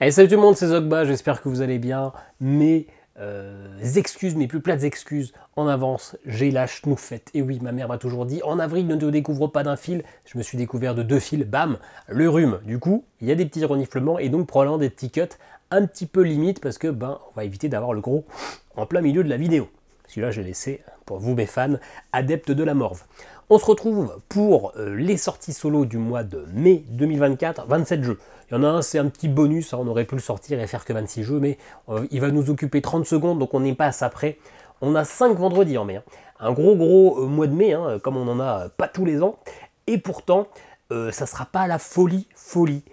Hey, salut tout le monde, c'est Zogba, j'espère que vous allez bien. Mes excuses, mes plus plates excuses en avance, j'ai la schnoufette. Et oui, ma mère m'a toujours dit, en avril, ne te découvre pas d'un fil. Je me suis découvert de 2 fils, bam, le rhume. Du coup, il y a des petits reniflements et donc probablement des petits cuts un petit peu limite parce que, on va éviter d'avoir le gros en plein milieu de la vidéo. Celui-là, j'ai laissé pour vous, mes fans, adeptes de la morve. On se retrouve pour les sorties solo du mois de mai 2024, 27 jeux. Il y en a un, c'est un petit bonus, hein, on aurait pu le sortir et faire que 26 jeux, mais il va nous occuper 30 secondes, donc on n'est pas à ça près. On a 5 vendredis en mai. Hein. Un gros mois de mai, hein, comme on n'en a pas tous les ans. Et pourtant, ça ne sera pas la folie.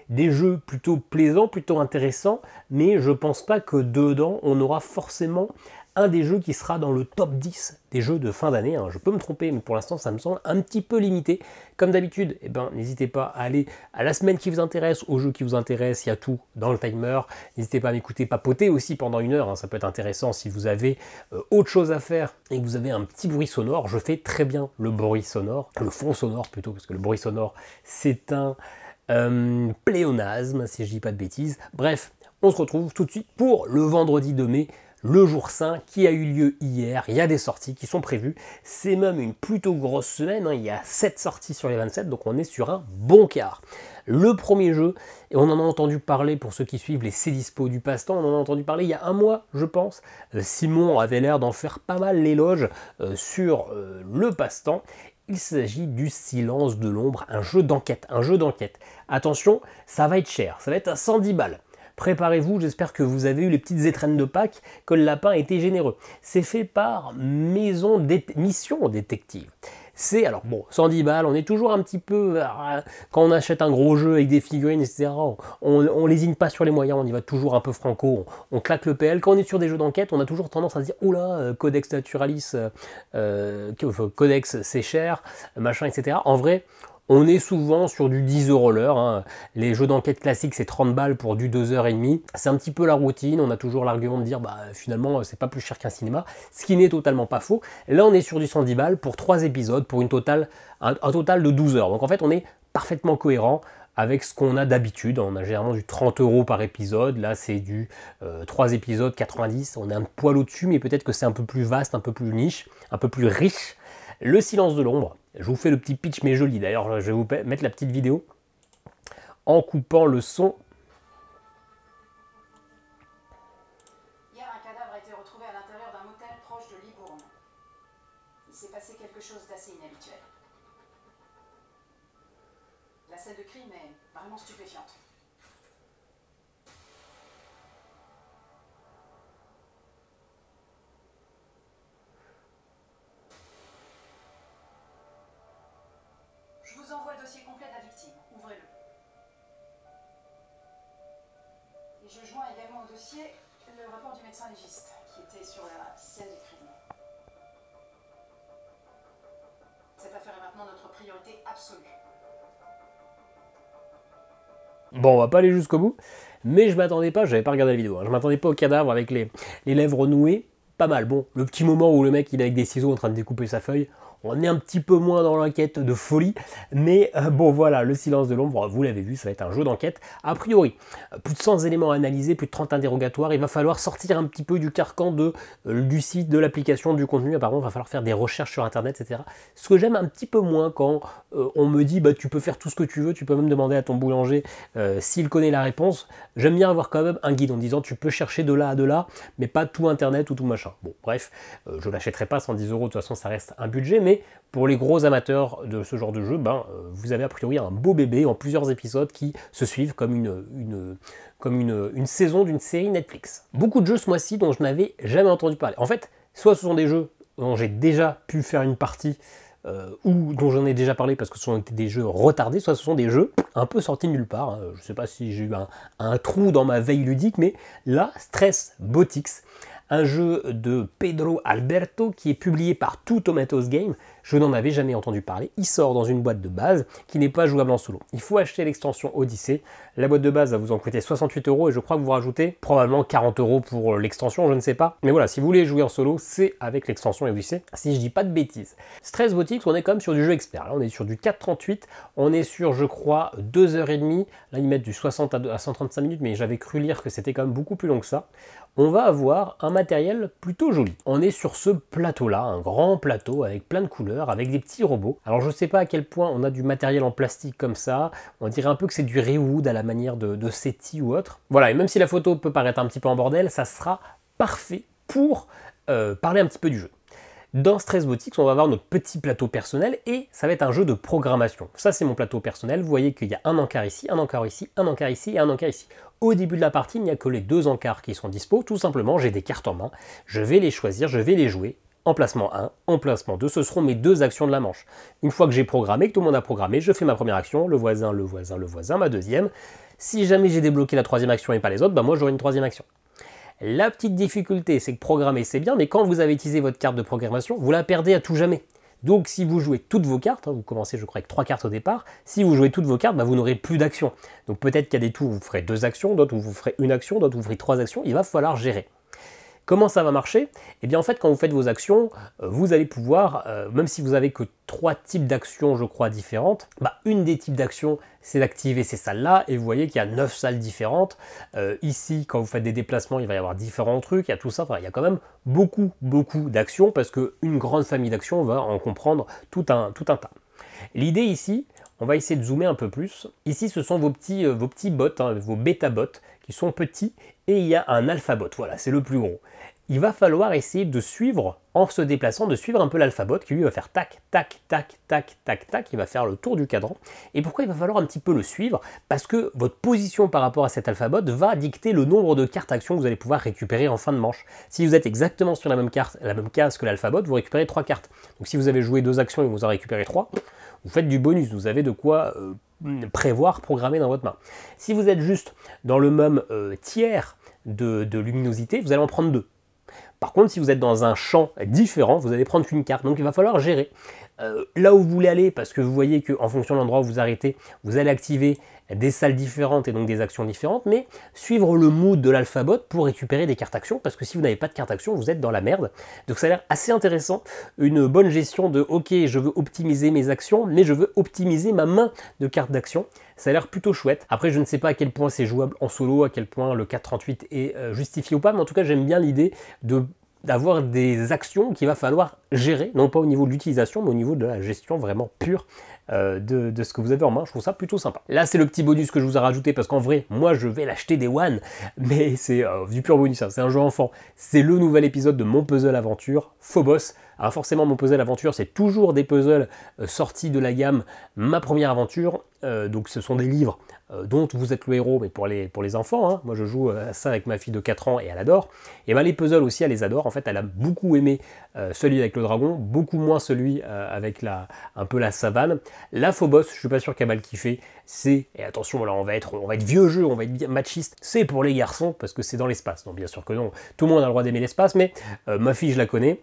Des jeux plutôt plaisants, plutôt intéressants, mais je pense pas que dedans, on aura forcément un des jeux qui sera dans le top 10 des jeux de fin d'année. Hein. Je peux me tromper, mais pour l'instant, ça me semble un petit peu limité. Comme d'habitude, n'hésitez pas à aller à la semaine qui vous intéresse, aux jeux qui vous intéressent, il y a tout dans le timer. N'hésitez pas à m'écouter papoter aussi pendant 1 heure, hein. Ça peut être intéressant si vous avez autre chose à faire et que vous avez un petit bruit sonore. Je fais très bien le bruit sonore, le fond sonore plutôt, parce que le bruit sonore, c'est un pléonasme, si je dis pas de bêtises. Bref, on se retrouve tout de suite pour le vendredi de mai, le jour 5 qui a eu lieu hier. Il y a des sorties qui sont prévues. C'est même une plutôt grosse semaine, hein. Il y a 7 sorties sur les 27, donc on est sur un bon quart. Le premier jeu, et on en a entendu parler pour ceux qui suivent les Cdispo du passe-temps, on en a entendu parler il y a 1 mois, je pense. Simon avait l'air d'en faire pas mal l'éloge sur le passe-temps. Il s'agit du Silence de l'ombre, un jeu d'enquête. Attention, ça va être cher, ça va être à 110 balles. Préparez-vous, j'espère que vous avez eu les petites étrennes de Pâques, que le lapin était généreux. C'est fait par Mission Détective. C'est, alors bon, 110 balles, on est toujours un petit peu, quand on achète un gros jeu avec des figurines, etc., on lésine pas sur les moyens, on y va toujours un peu franco, on claque le PL. Quand on est sur des jeux d'enquête, on a toujours tendance à se dire, oula, Codex Naturalis, Codex c'est cher, machin, etc. En vrai, on est souvent sur du 10 € l'heure. Hein. Les jeux d'enquête classiques, c'est 30 balles pour du 2h30. C'est un petit peu la routine. On a toujours l'argument de dire, finalement, c'est pas plus cher qu'un cinéma. Ce qui n'est totalement pas faux. Là, on est sur du 110 balles pour 3 épisodes, pour un total de 12 heures. Donc en fait, on est parfaitement cohérent avec ce qu'on a d'habitude. On a généralement du 30 € par épisode. Là, c'est du 3 épisodes, 90. On est un poil au-dessus, mais peut-être que c'est un peu plus vaste, un peu plus niche, un peu plus riche. Le Silence de l'ombre. Je vous fais le petit pitch, mais joli. D'ailleurs, je vais vous mettre la petite vidéo en coupant le son. Hier, un cadavre a été retrouvé à l'intérieur d'un motel proche de Libourne. Il s'est passé quelque chose d'assez inhabituel. La scène de crime est vraiment stupéfiante. Je vous envoie le dossier complet de la victime. Ouvrez-le. Et je joins également au dossier le rapport du médecin légiste qui était sur la scène du crime. Cette affaire est maintenant notre priorité absolue. Bon, on va pas aller jusqu'au bout, mais je m'attendais pas, j'avais pas regardé la vidéo, hein, je m'attendais pas au cadavre avec les lèvres nouées. Pas mal. Bon, le petit moment où le mec il est avec des ciseaux en train de découper sa feuille, on est un petit peu moins dans l'enquête de folie, mais bon voilà, le Silence de l'ombre, vous l'avez vu, ça va être un jeu d'enquête. A priori, plus de 100 éléments analysés, plus de 30 interrogatoires, il va falloir sortir un petit peu du carcan du site, de l'application, du contenu, apparemment il va falloir faire des recherches sur internet, etc. Ce que j'aime un petit peu moins quand on me dit tu peux faire tout ce que tu veux, tu peux même demander à ton boulanger s'il connaît la réponse. J'aime bien avoir quand même un guide en disant tu peux chercher de là à de là, mais pas tout internet ou tout machin. Bon bref, je l'achèterai pas 110 €, de toute façon ça reste un budget, mais pour les gros amateurs de ce genre de jeu, vous avez a priori un beau bébé en plusieurs épisodes qui se suivent comme une saison d'une série Netflix. Beaucoup de jeux ce mois-ci dont je n'avais jamais entendu parler. En fait, soit ce sont des jeux dont j'ai déjà pu faire une partie ou dont j'en ai déjà parlé parce que ce sont des jeux retardés, soit ce sont des jeux un peu sortis nulle part. Hein. Je ne sais pas si j'ai eu un trou dans ma veille ludique, mais là, Stress Botix, un jeu de Pedro Alberto qui est publié par Two Tomatoes Game. Je n'en avais jamais entendu parler. Il sort dans une boîte de base qui n'est pas jouable en solo. Il faut acheter l'extension Odyssey. La boîte de base va vous en coûter 68 € et je crois que vous rajoutez probablement 40 € pour l'extension, je ne sais pas. Mais voilà, si vous voulez jouer en solo, c'est avec l'extension Odyssey, si je dis pas de bêtises. Stress Robotics, on est quand même sur du jeu expert. Là, on est sur du 4,38. On est sur, je crois, 2h30. Là, ils mettent du 60 à 135 minutes, mais j'avais cru lire que c'était quand même beaucoup plus long que ça. On va avoir un matériel plutôt joli. On est sur ce plateau-là, un grand plateau avec plein de couleurs, avec des petits robots. Alors je ne sais pas à quel point on a du matériel en plastique comme ça, on dirait un peu que c'est du Rewood à la manière de SETI ou autre. Voilà, et même si la photo peut paraître un petit peu en bordel, ça sera parfait pour parler un petit peu du jeu. Dans Stress Robotics, on va avoir notre petit plateau personnel et ça va être un jeu de programmation. Ça, c'est mon plateau personnel. Vous voyez qu'il y a un encart ici, un encart ici, un encart ici et un encart ici. Au début de la partie, il n'y a que les 2 encarts qui sont dispo. Tout simplement, j'ai des cartes en main. Je vais les choisir, je vais les jouer. Emplacement 1, emplacement 2, ce seront mes 2 actions de la manche. Une fois que j'ai programmé, que tout le monde a programmé, je fais ma première action, le voisin, le voisin, le voisin, ma deuxième. Si jamais j'ai débloqué la 3e action et pas les autres, bah moi j'aurai une 3e action. La petite difficulté, c'est que programmer c'est bien, mais quand vous avez utilisé votre carte de programmation, vous la perdez à tout jamais. Donc si vous jouez toutes vos cartes, vous commencez je crois avec 3 cartes au départ, si vous jouez toutes vos cartes, bah, vous n'aurez plus d'actions. Donc peut-être qu'il y a des tours où vous ferez 2 actions, d'autres où vous ferez 1 action, d'autres où vous ferez 3 actions, il va falloir gérer. Comment ça va marcher? Eh bien en fait quand vous faites vos actions, vous allez pouvoir, même si vous avez que 3 types d'actions je crois différentes, bah, une des types d'actions c'est d'activer ces salles-là, et vous voyez qu'il y a 9 salles différentes. Ici quand vous faites des déplacements il va y avoir différents trucs, il y a tout ça, enfin, il y a quand même beaucoup d'actions, parce qu'une grande famille d'actions va en comprendre tout un tas. L'idée ici, on va essayer de zoomer un peu plus. Ici, ce sont vos petits bots, hein, vos bêta-bots, qui sont petits, et il y a un alpha-bot, voilà, c'est le plus gros. Il va falloir essayer de suivre, en se déplaçant, de suivre un peu l'alpha-bot, qui lui va faire tac, tac, tac, tac, tac, tac, il va faire le tour du cadran. Et pourquoi il va falloir un petit peu le suivre? Parce que votre position par rapport à cet alpha-bot va dicter le nombre de cartes actions que vous allez pouvoir récupérer en fin de manche. Si vous êtes exactement sur la même case que l'alpha-bot, vous récupérez 3 cartes. Donc si vous avez joué 2 actions et vous en récupérez 3, vous faites du bonus, vous avez de quoi prévoir, programmer dans votre main. Si vous êtes juste dans le même tiers de luminosité, vous allez en prendre 2. Par contre, si vous êtes dans un champ différent, vous allez prendre qu'une carte. Donc il va falloir gérer là où vous voulez aller, parce que vous voyez qu'en fonction de l'endroit où vous arrêtez, vous allez activer des salles différentes et donc des actions différentes, mais suivre le mood de l'alphabot pour récupérer des cartes actions, parce que si vous n'avez pas de carte action, vous êtes dans la merde. Donc ça a l'air assez intéressant, une bonne gestion de ok, je veux optimiser mes actions, mais je veux optimiser ma main de cartes d'action. Ça a l'air plutôt chouette. Après, je ne sais pas à quel point c'est jouable en solo, à quel point le 4.38 est justifié ou pas, mais en tout cas, j'aime bien l'idée d'avoir des actions qu'il va falloir gérer, non pas au niveau de l'utilisation, mais au niveau de la gestion vraiment pure de ce que vous avez en main. Je trouve ça plutôt sympa. Là, c'est le petit bonus que je vous ai rajouté, parce qu'en vrai, moi, je vais l'acheter des One, mais c'est du pur bonus, hein. C'est un jeu enfant. C'est le nouvel épisode de Mon Puzzle Aventure, Phobos. Alors forcément, Mon Puzzle Aventure, c'est toujours des puzzles sortis de la gamme Ma Première Aventure. Donc ce sont des livres dont vous êtes le héros, mais pour les enfants, hein. Moi je joue à ça avec ma fille de 4 ans et elle adore. Et ben les puzzles aussi, elle les adore. En fait, elle a beaucoup aimé celui avec le dragon, beaucoup moins celui avec un peu la savane. La Phobos, je suis pas sûr qu'elle va le kiffer. Et attention, là on va être vieux jeu, on va être bien machiste. C'est pour les garçons, parce que c'est dans l'espace. Donc bien sûr que non, tout le monde a le droit d'aimer l'espace, mais ma fille, je la connais.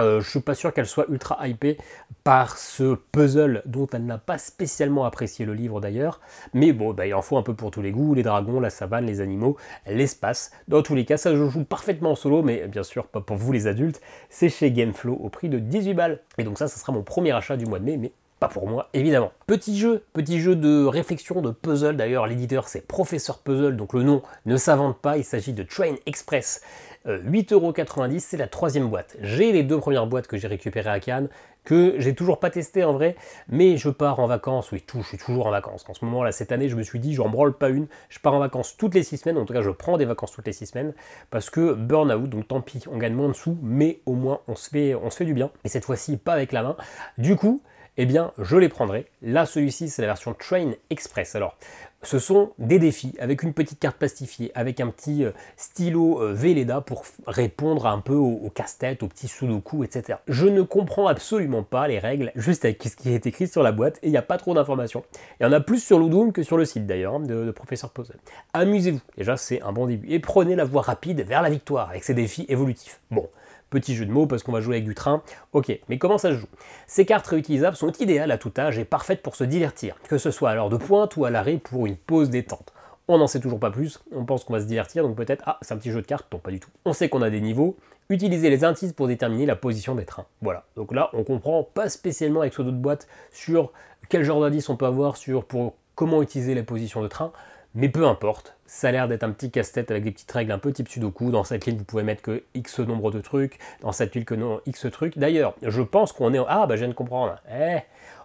Je suis pas sûr qu'elle soit ultra hypée par ce puzzle dont elle n'a pas spécialement apprécié le livre d'ailleurs, mais bon, bah, il en faut un peu pour tous les goûts, les dragons, la savane, les animaux, l'espace. Dans tous les cas, ça je joue parfaitement en solo, mais bien sûr pas pour vous les adultes, c'est chez Gameflow au prix de 18 balles. Et donc ça sera mon premier achat du mois de mai, mais pas pour moi, évidemment. Petit jeu de réflexion, de puzzle. D'ailleurs, l'éditeur, c'est Professeur Puzzle, donc le nom ne s'invente pas. Il s'agit de Train Express. 8,90 €, c'est la 3e boîte. J'ai les 2 premières boîtes que j'ai récupérées à Cannes, que j'ai toujours pas testé en vrai, mais je pars en vacances, oui, je suis toujours en vacances. En ce moment là, cette année, je me suis dit, j'en branle pas une, je pars en vacances toutes les 6 semaines, en tout cas je prends des vacances toutes les 6 semaines, parce que burn-out, donc tant pis, on gagne moins de sous, mais au moins on se fait du bien, et cette fois-ci pas avec la main. Du coup, eh bien, je les prendrai. Là, celui-ci, c'est la version Train Express. Alors, ce sont des défis avec une petite carte plastifiée, avec un petit stylo Velleda pour répondre un peu aux casse-têtes, aux petits sudoku, etc. Je ne comprends absolument pas les règles, juste avec ce qui est écrit sur la boîte, et il n'y a pas trop d'informations. Il y en a plus sur Ludum que sur le site d'ailleurs, hein, de Professeur Puzzle. Amusez-vous, déjà c'est un bon début, et prenez la voie rapide vers la victoire avec ces défis évolutifs. Bon, Petit jeu de mots parce qu'on va jouer avec du train. Ok, mais comment ça se joue? Ces cartes réutilisables sont idéales à tout âge et parfaites pour se divertir, que ce soit à l'heure de pointe ou à l'arrêt pour une pause détente. On n'en sait toujours pas plus, on pense qu'on va se divertir, donc peut-être, ah, c'est un petit jeu de cartes, non pas du tout. On sait qu'on a des niveaux, utilisez les indices pour déterminer la position des trains. Voilà, donc là, on comprend pas spécialement avec ce dos de boîte sur quel genre d'indice on peut avoir pour comment utiliser les positions de train, mais peu importe, ça a l'air d'être un petit casse-tête avec des petites règles un peu type Sudoku. Dans cette ligne, vous pouvez mettre que X nombre de trucs, dans cette ligne que non, X trucs. D'ailleurs, je pense qu'on est ah, bah je viens de comprendre,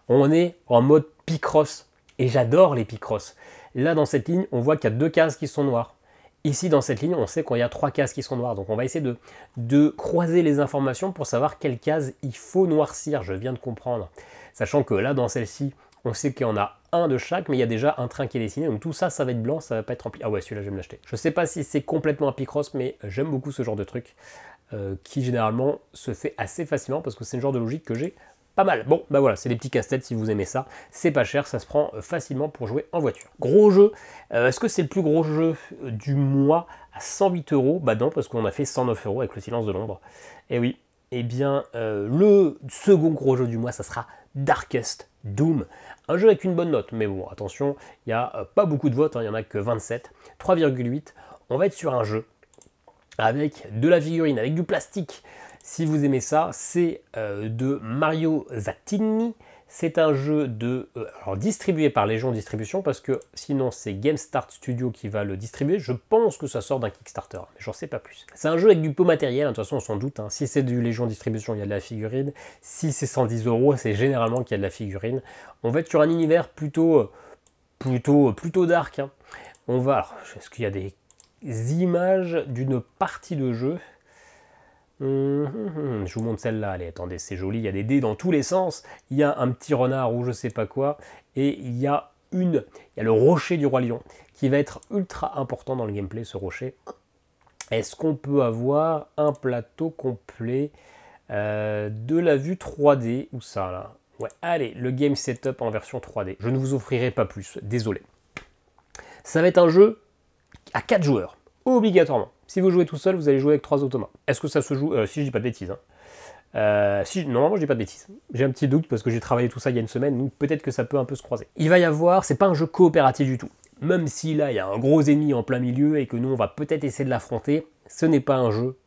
on est en mode Picross, et j'adore les Picross. Là, dans cette ligne, on voit qu'il y a 2 cases qui sont noires. Ici, dans cette ligne, on sait qu'il y a 3 cases qui sont noires. Donc, on va essayer de croiser les informations pour savoir quelle case il faut noircir. Je viens de comprendre. Sachant que là, dans celle-ci, on sait qu'il y en a un de chaque, mais il y a déjà un train qui est dessiné. Donc, tout ça, ça va être blanc, ça va pas être rempli. Ah ouais, celui-là, je vais me l'acheter. Je sais pas si c'est complètement un Picross, mais j'aime beaucoup ce genre de truc qui, généralement, se fait assez facilement parce que c'est le genre de logique que j'ai pas mal. Bon, bah voilà, c'est des petits casse-têtes si vous aimez ça. C'est pas cher, ça se prend facilement pour jouer en voiture. Gros jeu, est-ce que c'est le plus gros jeu du mois à 108 €? Bah non, parce qu'on a fait 109 € avec le silence de l'ombre. Et oui, eh bien, le second gros jeu du mois, ça sera Darkest Doom. Un jeu avec une bonne note, mais bon, attention, il n'y a pas beaucoup de votes, il n'y en a que 27, 3,8. On va être sur un jeu avec de la figurine, avec du plastique. Si vous aimez ça, c'est de Mario Zattini. C'est un jeu alors distribué par Légion Distribution, parce que sinon c'est Game Start Studio qui va le distribuer. Je pense que ça sort d'un Kickstarter, mais j'en sais pas plus. C'est un jeu avec du peu matériel, de toute façon on s'en doute. Si c'est du Légion Distribution, il y a de la figurine. Si c'est 110 €, c'est généralement qu'il y a de la figurine. On va être sur un univers plutôt dark. On va, alors, est-ce qu'il y a des images d'une partie de jeu? Je vous montre celle-là, allez, attendez, c'est joli, il y a des dés dans tous les sens, il y a un petit renard ou je sais pas quoi, et il y a le rocher du roi lion, qui va être ultra important dans le gameplay, ce rocher. Est-ce qu'on peut avoir un plateau complet de la vue 3D, ou ça là? Ouais, allez, le game setup en version 3D, je ne vous offrirai pas plus, désolé. Ça va être un jeu à 4 joueurs, obligatoirement. Si vous jouez tout seul, vous allez jouer avec 3 automates. Est-ce que ça se joue si je dis pas de bêtises. Normalement, je dis pas de bêtises. J'ai un petit doute parce que j'ai travaillé tout ça il y a une semaine, donc peut-être que ça peut un peu se croiser. Il va y avoir, c'est pas un jeu coopératif du tout. Même si là, il y a un gros ennemi en plein milieu et que nous, on va peut-être essayer de l'affronter, ce n'est pas un jeu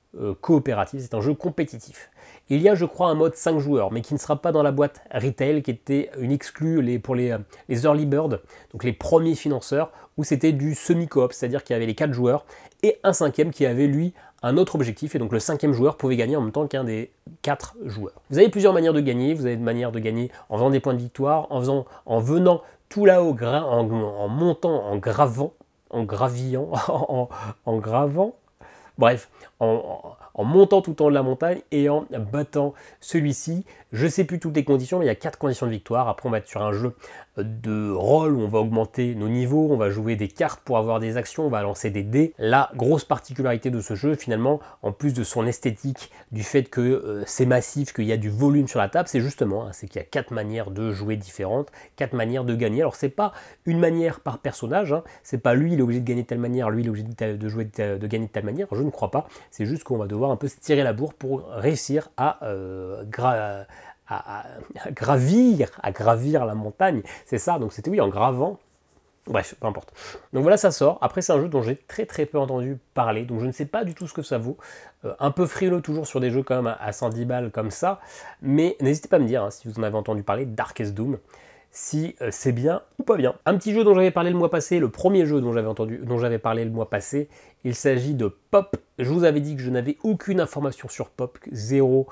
coopératif, c'est un jeu compétitif. Il y a, je crois, un mode 5 joueurs, mais qui ne sera pas dans la boîte retail, qui était une exclue pour les early bird, donc les premiers financeurs, où c'était du semi-coop, c'est-à-dire qu'il y avait les 4 joueurs, et un 5e qui avait, lui, un autre objectif, et donc le 5e joueur pouvait gagner en même temps qu'un des 4 joueurs. Vous avez plusieurs manières de gagner, vous avez une manière de gagner en faisant des points de victoire, en venant tout là-haut, en montant, en gravant, en gravillant, en gravant, bref, en montant tout en haut de la montagne et en battant celui-ci. Je ne sais plus toutes les conditions, mais il y a 4 conditions de victoire. Après, on va être sur un jeu de rôle où on va augmenter nos niveaux, on va jouer des cartes pour avoir des actions, on va lancer des dés. La grosse particularité de ce jeu, finalement, en plus de son esthétique, du fait que c'est massif, qu'il y a du volume sur la table, c'est justement, c'est qu'il y a 4 manières de jouer différentes, 4 manières de gagner. Alors, c'est pas une manière par personnage, c'est pas lui, il est obligé de gagner de telle manière, lui, il est obligé de gagner de telle manière, je ne crois pas. C'est juste qu'on va devoir un peu se tirer la bourre pour réussir à gravir la montagne, c'est ça, donc c'était oui en gravant, bref, peu importe. Donc voilà, ça sort. Après, c'est un jeu dont j'ai très peu entendu parler, donc je ne sais pas du tout ce que ça vaut. Un peu frileux toujours sur des jeux quand même à 110 balles comme ça, mais n'hésitez pas à me dire si vous en avez entendu parler, Darkest Doom, si c'est bien ou pas bien. Un petit jeu dont j'avais parlé le mois passé, le premier jeu dont j'avais parlé le mois passé, il s'agit de Pop. Je vous avais dit que je n'avais aucune information sur Pop, zéro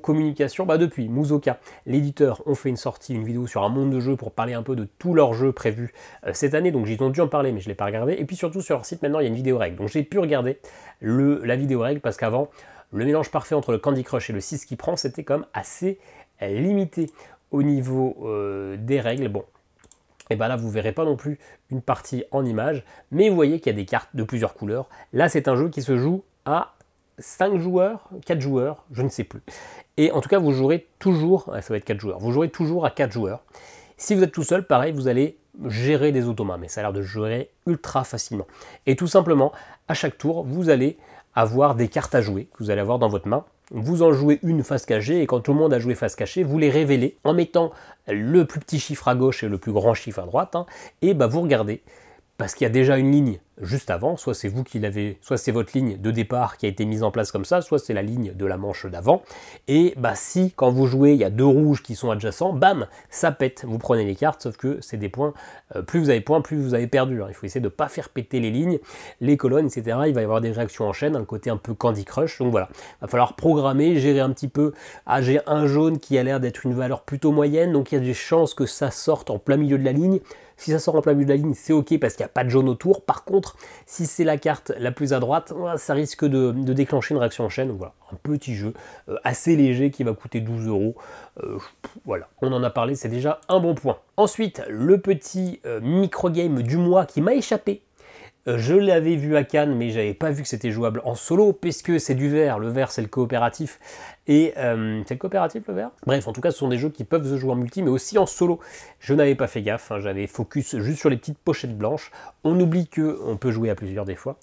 communication. Depuis Musoka, l'éditeur, ont fait une vidéo sur un monde de jeux pour parler un peu de tous leurs jeux prévus cette année, donc ils ont dû en parler mais je ne l'ai pas regardé. Et puis surtout sur leur site maintenant il y a une vidéo règle, donc j'ai pu regarder la vidéo règle parce qu'avant le mélange parfait entre le Candy Crush et le 6 qui prend, c'était quand même assez limité au niveau des règles. Bon, et bien là vous verrez pas non plus une partie en images, mais vous voyez qu'il y a des cartes de plusieurs couleurs. Là c'est un jeu qui se joue à 5 joueurs, 4 joueurs, je ne sais plus. Et en tout cas, vous jouerez toujours, ça va être 4 joueurs, vous jouerez toujours à 4 joueurs. Si vous êtes tout seul, pareil, vous allez gérer des automates, mais ça a l'air de gérer ultra facilement. Et tout simplement, à chaque tour, vous allez avoir des cartes à jouer que vous allez avoir dans votre main. Vous en jouez une face cachée et quand tout le monde a joué face cachée, vous les révélez en mettant le plus petit chiffre à gauche et le plus grand chiffre à droite. Et vous regardez, parce qu'il y a déjà une ligne juste avant, soit c'est vous qui l'avez, soit c'est votre ligne de départ qui a été mise en place comme ça, soit c'est la ligne de la manche d'avant. Et si quand vous jouez, il y a 2 rouges qui sont adjacents, bam, ça pète. Vous prenez les cartes, sauf que c'est des points, plus vous avez points, plus vous avez perdu. Il faut essayer de ne pas faire péter les lignes, les colonnes, etc. Il va y avoir des réactions en chaîne, un côté un peu Candy Crush. Donc voilà, il va falloir programmer, gérer un petit peu. Ah, j'ai un jaune qui a l'air d'être une valeur plutôt moyenne, donc il y a des chances que ça sorte en plein milieu de la ligne. Si ça sort en plein milieu de la ligne, c'est ok parce qu'il n'y a pas de jaune autour. Par contre, si c'est la carte la plus à droite, ça risque de déclencher une réaction en chaîne. Donc voilà, un petit jeu assez léger qui va coûter 12 €. Voilà, on en a parlé, c'est déjà un bon point. Ensuite, le petit micro-game du mois qui m'a échappé. Je l'avais vu à Cannes, mais j'avais pas vu que c'était jouable en solo, puisque c'est du vert. Le vert, c'est le coopératif. Et c'est le coopératif, le vert? Bref, en tout cas, ce sont des jeux qui peuvent se jouer en multi, mais aussi en solo. Je n'avais pas fait gaffe, j'avais focus juste sur les petites pochettes blanches. On oublie qu'on peut jouer à plusieurs des fois.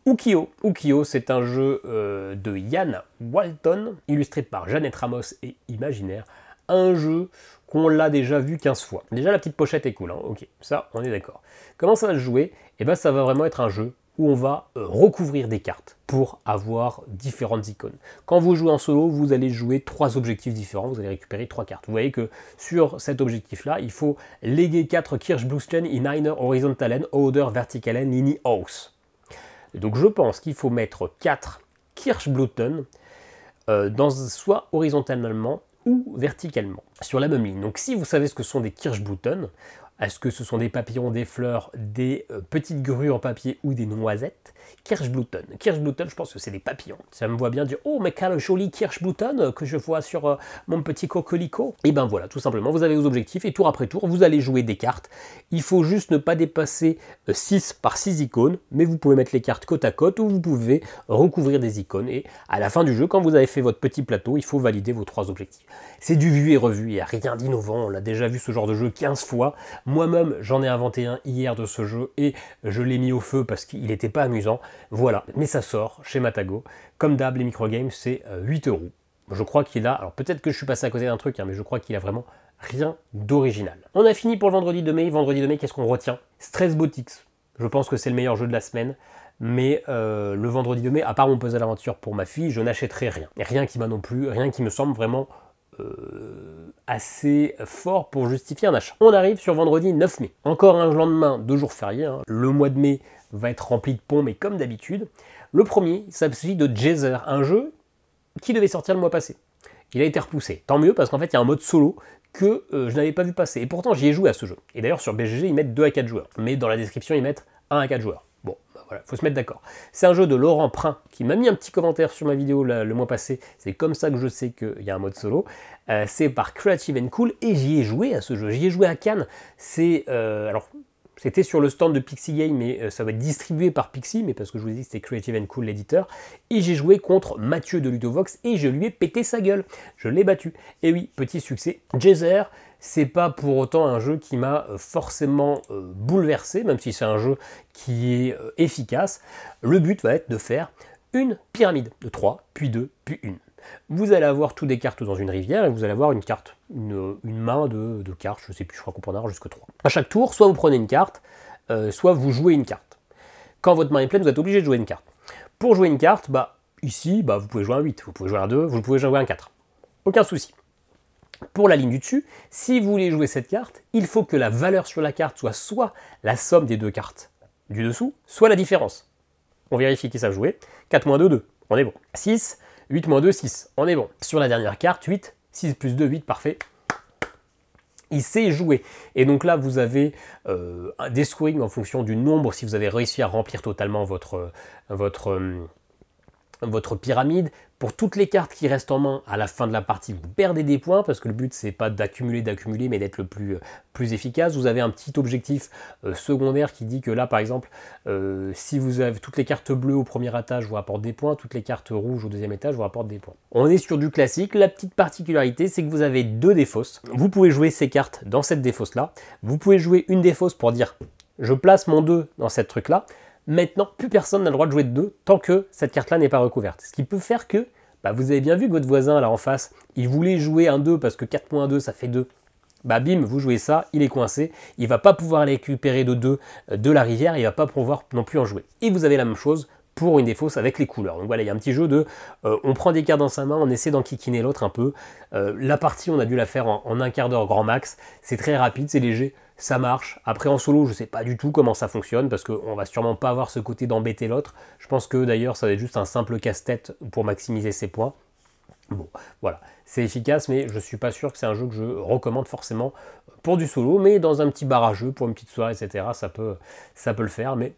Ukiyo. Ukiyo, c'est un jeu de Ian Walton, illustré par Jeannette Ramos et Imaginaire. Un jeu qu'on l'a déjà vu 15 fois. Déjà, la petite pochette est cool, ok, ça, on est d'accord. Comment ça va se jouer? Ça va vraiment être un jeu où on va recouvrir des cartes pour avoir différentes icônes. Quand vous jouez en solo, vous allez jouer 3 objectifs différents, vous allez récupérer 3 cartes. Vous voyez que sur cet objectif-là, il faut léguer 4 Kirschblüten in einer horizontalen oder vertikalen Linie aus. Donc je pense qu'il faut mettre 4 Kirschblüten soit horizontalement ou verticalement, sur la même ligne. Donc si vous savez ce que sont des Kirschblüten, est-ce que ce sont des papillons, des fleurs, des petites grues en papier ou des noisettes? Kirschblüten. Kirschblüten, je pense que c'est des papillons. Ça me voit bien dire « Oh, mais quel joli Kirschblüten que je vois sur mon petit coquelicot !» Et ben voilà, tout simplement, vous avez vos objectifs et tour après tour, vous allez jouer des cartes. Il faut juste ne pas dépasser 6 par 6 icônes, mais vous pouvez mettre les cartes côte à côte ou vous pouvez recouvrir des icônes. Et à la fin du jeu, quand vous avez fait votre petit plateau, il faut valider vos 3 objectifs. C'est du vu et revu, il n'y a rien d'innovant, on l'a déjà vu ce genre de jeu 15 fois. Moi-même, j'en ai inventé un hier de ce jeu et je l'ai mis au feu parce qu'il n'était pas amusant. Voilà, mais ça sort chez Matago. Comme d'hab, les microgames, c'est 8 €. Je crois qu'il a, alors peut-être que je suis passé à côté d'un truc, mais je crois qu'il a vraiment rien d'original. On a fini pour le vendredi de mai. Vendredi de mai, qu'est-ce qu'on retient? Stress Botix. Je pense que c'est le meilleur jeu de la semaine. Mais le vendredi de mai, à part mon puzzle aventure pour ma fille, je n'achèterai rien. Et rien qui m'a non plus, rien qui me semble vraiment assez fort pour justifier un achat. On arrive sur vendredi 9 mai. Encore un lendemain de jour férié. Le mois de mai va être rempli de ponts, mais comme d'habitude. Le premier, il s'agit de Jazzer, un jeu qui devait sortir le mois passé. Il a été repoussé. Tant mieux, parce qu'en fait, il y a un mode solo que je n'avais pas vu passer. Et pourtant, j'y ai joué à ce jeu. Et d'ailleurs, sur BGG, ils mettent 2 à 4 joueurs. Mais dans la description, ils mettent 1 à 4 joueurs. Bon, voilà, faut se mettre d'accord. C'est un jeu de Laurent Prin, qui m'a mis un petit commentaire sur ma vidéo le mois passé. C'est comme ça que je sais qu'il y a un mode solo. C'est par Creative & Cool, et j'y ai joué à ce jeu. J'y ai joué à Cannes. C'est... alors, c'était sur le stand de Pixie Game, mais ça va être distribué par Pixie, mais parce que je vous ai dit que c'était Creative & Cool l'éditeur. Et j'ai joué contre Mathieu de Ludovox, et je lui ai pété sa gueule. Je l'ai battu. Et oui, petit succès. Jazzer, c'est pas pour autant un jeu qui m'a forcément bouleversé, même si c'est un jeu qui est efficace. Le but va être de faire une pyramide de 3, puis 2, puis 1. Vous allez avoir toutes des cartes dans une rivière et vous allez avoir une carte, une main de cartes, je sais plus, je crois qu'on peut en avoir jusque 3. À chaque tour, soit vous prenez une carte, soit vous jouez une carte. Quand votre main est pleine, vous êtes obligé de jouer une carte. Pour jouer une carte, ici, vous pouvez jouer un 8, vous pouvez jouer un 2, vous pouvez jouer un 4. Aucun souci. Pour la ligne du dessus, si vous voulez jouer cette carte, il faut que la valeur sur la carte soit la somme des 2 cartes du dessous, soit la différence. On vérifie qui savent jouer. 4 moins 2, 2. On est bon. 6, 8 moins 2, 6. On est bon. Sur la dernière carte, 8, 6 plus 2, 8, parfait. Il sait jouer. Et donc là, vous avez des scoring en fonction du nombre, si vous avez réussi à remplir totalement votre pyramide. Pour toutes les cartes qui restent en main à la fin de la partie, vous perdez des points parce que le but c'est pas d'accumuler, mais d'être le plus efficace. Vous avez un petit objectif secondaire qui dit que là par exemple, si vous avez toutes les cartes bleues au premier étage vous rapportent des points, toutes les cartes rouges au deuxième étage vous rapportent des points. On est sur du classique. La petite particularité c'est que vous avez 2 défausses. Vous pouvez jouer ces cartes dans cette défausse là. Vous pouvez jouer une défausse pour dire je place mon 2 dans cette truc là. Maintenant, plus personne n'a le droit de jouer de 2 tant que cette carte-là n'est pas recouverte. Ce qui peut faire que, vous avez bien vu que votre voisin là en face, il voulait jouer un 2 parce que 4.2 ça fait 2. Bim, vous jouez ça, il est coincé, il va pas pouvoir aller récupérer de 2 de la rivière, il va pas pouvoir non plus en jouer. Et vous avez la même chose pour une défausse avec les couleurs. Donc voilà, il y a un petit jeu de on prend des cartes dans sa main, on essaie d'enquiquiner l'autre un peu. La partie, on a dû la faire en un quart d'heure grand max. C'est très rapide, c'est léger, ça marche. Après en solo, je sais pas du tout comment ça fonctionne parce qu'on va sûrement pas avoir ce côté d'embêter l'autre. Je pense que d'ailleurs, ça va être juste un simple casse-tête pour maximiser ses points. Bon, voilà, c'est efficace, mais je suis pas sûr que c'est un jeu que je recommande forcément pour du solo, mais dans un petit bar à jeu, pour une petite soirée, etc., ça peut le faire, mais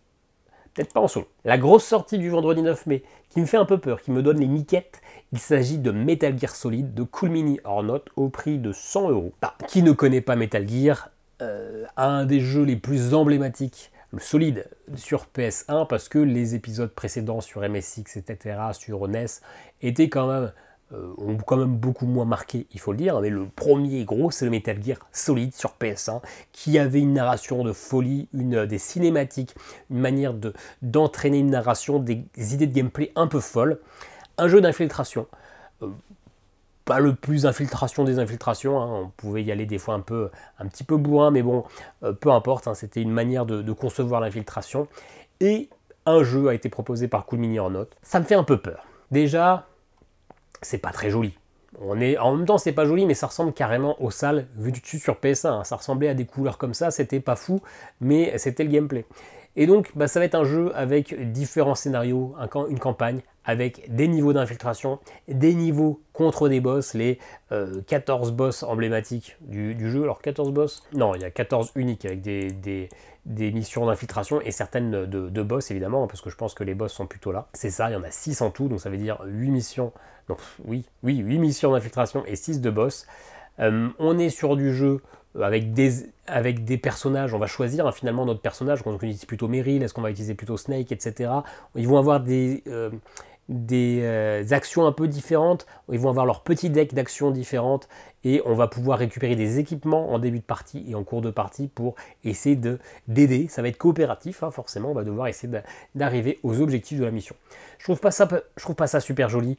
peut-être pas en solo. La grosse sortie du vendredi 9 mai, qui me fait un peu peur, qui me donne les miquettes, il s'agit de Metal Gear Solid, de Cool Mini or Not, au prix de 100 €. Qui ne connaît pas Metal Gear, un des jeux les plus emblématiques, le Solid, sur PS1, parce que les épisodes précédents sur MSX, etc., sur NES, étaient quand même ont quand même beaucoup moins marqué, il faut le dire, mais le premier gros, c'est le Metal Gear Solid sur PS1, qui avait une narration de folie, des cinématiques, une manière d'entraîner une narration, des idées de gameplay un peu folles, un jeu d'infiltration, pas le plus infiltration des infiltrations, hein, on pouvait y aller des fois un petit peu bourrin, mais bon, peu importe, hein, c'était une manière de concevoir l'infiltration, et un jeu a été proposé par Cool Mini or Not. Ça me fait un peu peur. Déjà, c'est pas très joli. En même temps, c'est pas joli, mais ça ressemble carrément aux salles vues du dessus sur PS1. Hein. Ça ressemblait à des couleurs comme ça, c'était pas fou, mais c'était le gameplay. Et donc, ça va être un jeu avec différents scénarios, une campagne, avec des niveaux d'infiltration, des niveaux contre des boss, les 14 boss emblématiques du jeu. Alors 14 boss? Non, il y a 14 uniques avec des missions d'infiltration et certaines de boss évidemment, parce que je pense que les boss sont plutôt là. C'est ça, il y en a 6 en tout, donc ça veut dire 8 missions. Non, oui, 8 missions d'infiltration et 6 de boss. On est sur du jeu avec des personnages, on va choisir hein, finalement notre personnage, on utilise plutôt Meryl, est-ce qu'on va utiliser plutôt Snake, etc. Ils vont avoir des actions un peu différentes, ils vont avoir leur petit deck d'actions différentes et on va pouvoir récupérer des équipements en début de partie et en cours de partie pour essayer d'aider. Ça va être coopératif, hein, forcément, on va devoir essayer d'arriver aux objectifs de la mission. Je trouve pas ça super joli.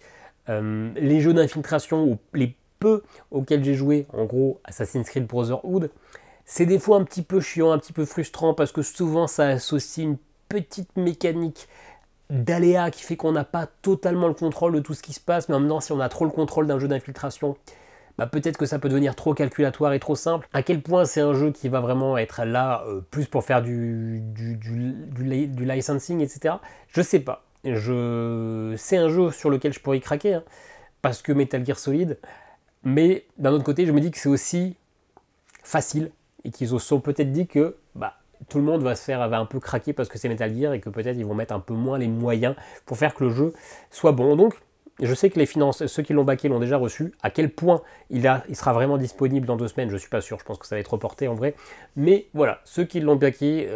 Les jeux d'infiltration, ou les peu auxquels j'ai joué, en gros Assassin's Creed Brotherhood, c'est des fois un petit peu chiant, un petit peu frustrant parce que souvent ça associe une petite mécanique d'aléa qui fait qu'on n'a pas totalement le contrôle de tout ce qui se passe, mais en même temps si on a trop le contrôle d'un jeu d'infiltration, peut-être que ça peut devenir trop calculatoire et trop simple. À quel point c'est un jeu qui va vraiment être là plus pour faire du licensing, etc. Je sais pas. C'est un jeu sur lequel je pourrais y craquer, hein, parce que Metal Gear Solid, mais d'un autre côté, je me dis que c'est aussi facile et qu'ils se sont peut-être dit que tout le monde va un peu craquer parce que c'est Metal Gear et que peut-être ils vont mettre un peu moins les moyens pour faire que le jeu soit bon. Donc, je sais que ceux qui l'ont backé l'ont déjà reçu. À quel point il sera vraiment disponible dans 2 semaines, je ne suis pas sûr. Je pense que ça va être reporté en vrai. Mais voilà, ceux qui l'ont backé,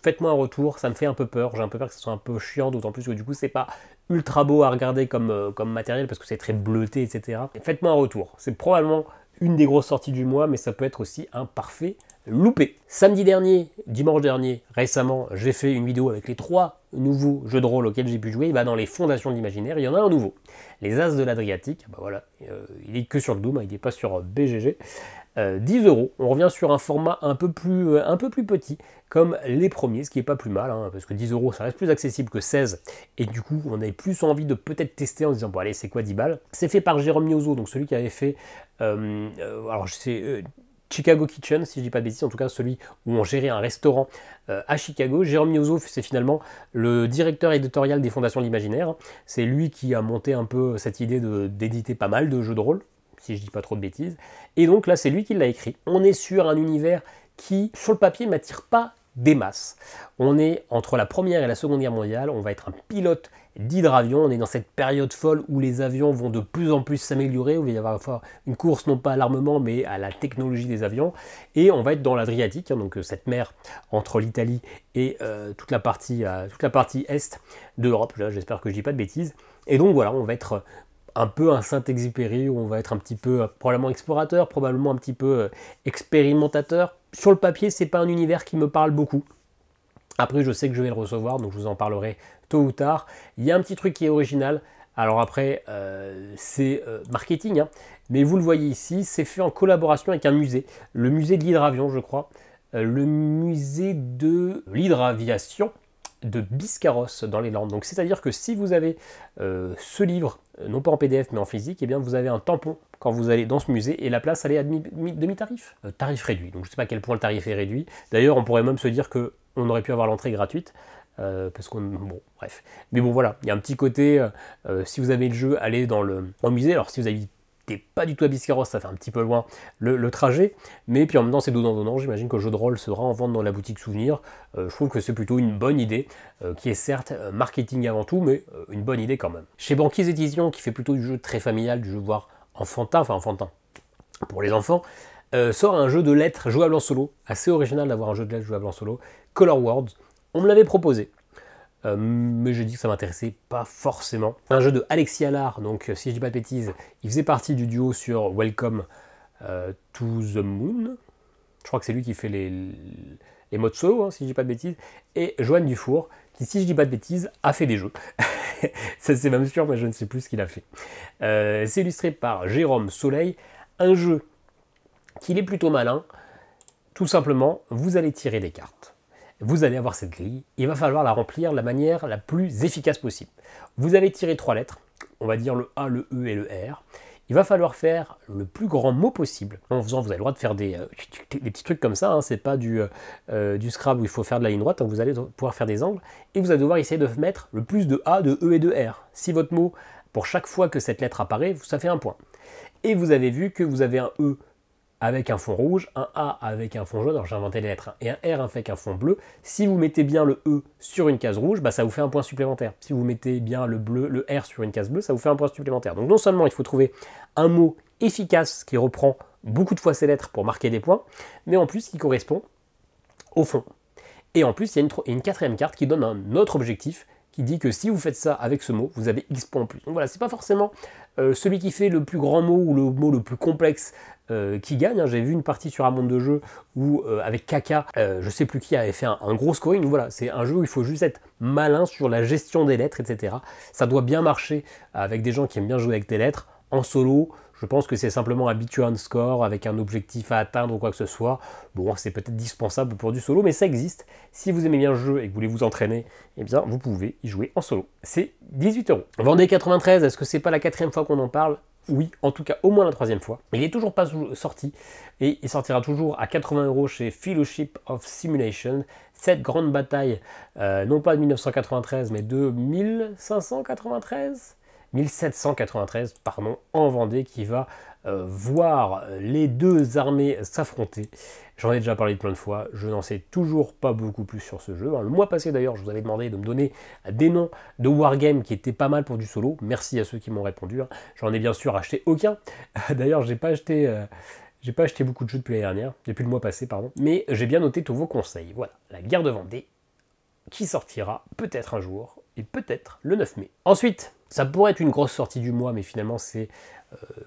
faites-moi un retour. Ça me fait un peu peur. J'ai un peu peur que ce soit un peu chiant, d'autant plus que du coup, c'est pas ultra beau à regarder comme matériel parce que c'est très bleuté, etc. Faites-moi un retour. C'est probablement une des grosses sorties du mois, mais ça peut être aussi un parfait loupé. Dimanche dernier, récemment, j'ai fait une vidéo avec les 3 nouveaux jeux de rôle auxquels j'ai pu jouer. Dans les fondations de l'imaginaire, il y en a un nouveau. Les As de l'Adriatique, voilà, il est que sur le Doom, il n'est pas sur BGG. 10 €. On revient sur un format un peu plus petit, comme les premiers, ce qui n'est pas plus mal, hein, parce que 10 €, ça reste plus accessible que 16, et du coup, on avait plus envie de peut-être tester en se disant, bon allez, c'est quoi 10 balles. C'est fait par Jérôme Miozo, donc celui qui avait fait, Chicago Kitchen, si je dis pas de bêtises, en tout cas celui où on gérait un restaurant à Chicago. Jérôme Miozo, c'est finalement le directeur éditorial des Fondations de l'Imaginaire. C'est lui qui a monté un peu cette idée d'éditer pas mal de jeux de rôle, si je dis pas trop de bêtises. Et donc là, c'est lui qui l'a écrit. On est sur un univers qui, sur le papier, m'attire pas des masses. On est entre la Première et la Seconde Guerre mondiale, on va être un pilote d'hydravion, on est dans cette période folle où les avions vont de plus en plus s'améliorer, où il va y avoir une course non pas à l'armement mais à la technologie des avions, et on va être dans l'Adriatique, hein, donc cette mer entre l'Italie et toute la partie est de l'Europe, j'espère que je dis pas de bêtises, et donc voilà, on va être un peu un Saint-Exupéry, où on va être un petit peu probablement explorateur, probablement un petit peu expérimentateur. Sur le papier, c'est pas un univers qui me parle beaucoup. Après, je sais que je vais le recevoir, donc je vous en parlerai tôt ou tard. Il y a un petit truc qui est original. Alors après, c'est marketing, hein. Mais vous le voyez ici, c'est fait en collaboration avec un musée. Le musée de l'hydravion, je crois. Le musée de l'hydraviation de Biscarrosse dans les Landes. Donc c'est-à-dire que si vous avez ce livre, non pas en PDF mais en physique, eh bien vous avez un tampon quand vous allez dans ce musée et la place elle est à demi-tarif, tarif réduit. Donc je ne sais pas à quel point le tarif est réduit. D'ailleurs on pourrait même se dire que on aurait pu avoir l'entrée gratuite. Parce qu'on... Bon, bref. Mais bon, voilà, il y a un petit côté, si vous avez le jeu, allez dans le musée. Alors, si vous habitez pas du tout à Biscarrosse, ça fait un petit peu loin le trajet. Mais puis en même temps, c'est donnant-donnant. J'imagine que le jeu de rôle sera en vente dans la boutique souvenir. Je trouve que c'est plutôt une bonne idée, qui est certes marketing avant tout, mais une bonne idée quand même. Chez Banquise Édition, qui fait plutôt du jeu très familial, du jeu voire enfantin, pour les enfants, sort un jeu de lettres jouable en solo. Assez original d'avoir un jeu de lettres jouable en solo. Color Words. On me l'avait proposé, mais j'ai dit que ça m'intéressait pas forcément. Un jeu de Alexis Allard, donc si je dis pas de bêtises, il faisait partie du duo sur Welcome to the Moon. Je crois que c'est lui qui fait les modes solo, hein, si je dis pas de bêtises. Et Joanne Dufour, qui, si je dis pas de bêtises, a fait des jeux. Ça c'est même sûr, mais je ne sais plus ce qu'il a fait. C'est illustré par Jérôme Soleil. Un jeu qui est plutôt malin. Tout simplement, vous allez tirer des cartes. Vous allez avoir cette grille, il va falloir la remplir de la manière la plus efficace possible. Vous allez tirer 3 lettres, on va dire le A, le E et le R. Il va falloir faire le plus grand mot possible. En faisant, vous avez le droit de faire des petits trucs comme ça, hein. C'est pas du Scrabble où il faut faire de la ligne droite, hein. Vous allez pouvoir faire des angles, et vous allez devoir essayer de mettre le plus de A, de E et de R. Si votre mot, pour chaque fois que cette lettre apparaît, ça fait un point. Et vous avez vu que vous avez un E avec un fond rouge, un A avec un fond jaune, alors j'ai inventé les lettres, et un R avec un fond bleu. Si vous mettez bien le E sur une case rouge, bah ça vous fait un point supplémentaire. Si vous mettez bien le R sur une case bleue, ça vous fait un point supplémentaire. Donc non seulement il faut trouver un mot efficace qui reprend beaucoup de fois ces lettres pour marquer des points, mais en plus qui correspond au fond. Et en plus, il y a une quatrième carte qui donne un autre objectif, qui dit que si vous faites ça avec ce mot, vous avez X points en plus. Donc voilà, c'est pas forcément celui qui fait le plus grand mot ou le mot le plus complexe qui gagne, hein. J'ai vu une partie sur un monde de jeu où avec Kaka, je sais plus qui avait fait un gros scoring. Donc voilà, c'est un jeu où il faut juste être malin sur la gestion des lettres, etc. Ça doit bien marcher avec des gens qui aiment bien jouer avec des lettres. En solo, je pense que c'est simplement habitué à un score avec un objectif à atteindre ou quoi que ce soit. Bon, c'est peut-être dispensable pour du solo, mais ça existe. Si vous aimez bien le jeu et que vous voulez vous entraîner, eh bien, vous pouvez y jouer en solo. C'est 18 €. Vendée 93, est-ce que c'est pas la 4e fois qu'on en parle? Oui, en tout cas au moins la 3e fois. Il n'est toujours pas sorti et il sortira toujours à 80 € chez Fellowship of Simulation. Cette grande bataille, non pas de 1993, mais de 1793, pardon, en Vendée, qui va voir les deux armées s'affronter. J'en ai déjà parlé plein de fois, je n'en sais toujours pas beaucoup plus sur ce jeu. Le mois passé d'ailleurs, je vous avais demandé de me donner des noms de wargames qui étaient pas mal pour du solo. Merci à ceux qui m'ont répondu. J'en ai bien sûr acheté aucun. D'ailleurs, j'ai pas acheté beaucoup de jeux depuis le mois passé, pardon. Mais j'ai bien noté tous vos conseils. Voilà, la guerre de Vendée, qui sortira peut-être un jour, et peut-être le 9 mai. Ensuite, ça pourrait être une grosse sortie du mois, mais finalement c'est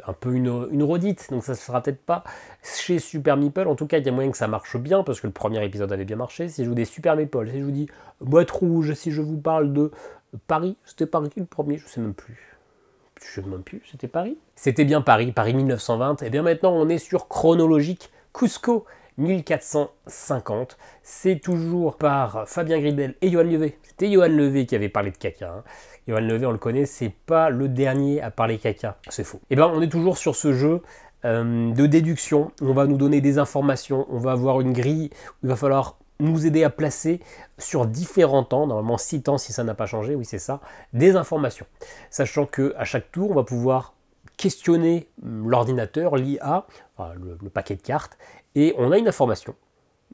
un peu une redite, donc ça ne sera peut-être pas chez Super Meeple. En tout cas, il y a moyen que ça marche bien, parce que le premier épisode avait bien marché. Si je vous dis Super Meeple, si je vous dis Boîte Rouge, si je vous parle de Paris, c'était Paris le premier, je sais même plus. C'était Paris? C'était bien Paris 1920. Et bien maintenant, on est sur Chronologique Cusco 1450. C'est toujours par Fabien Gridel et Johan Levé. C'était Johan Levé qui avait parlé de caca, hein. Johan Levé, on le connaît, c'est pas le dernier à parler caca. C'est faux. Et bien, on est toujours sur ce jeu de déduction. On va nous donner des informations. On va avoir une grille où il va falloir nous aider à placer sur différents temps, normalement 6 temps si ça n'a pas changé, oui c'est ça, des informations. Sachant qu'à chaque tour, on va pouvoir questionner l'ordinateur, l'IA, enfin, le paquet de cartes, et on a une information.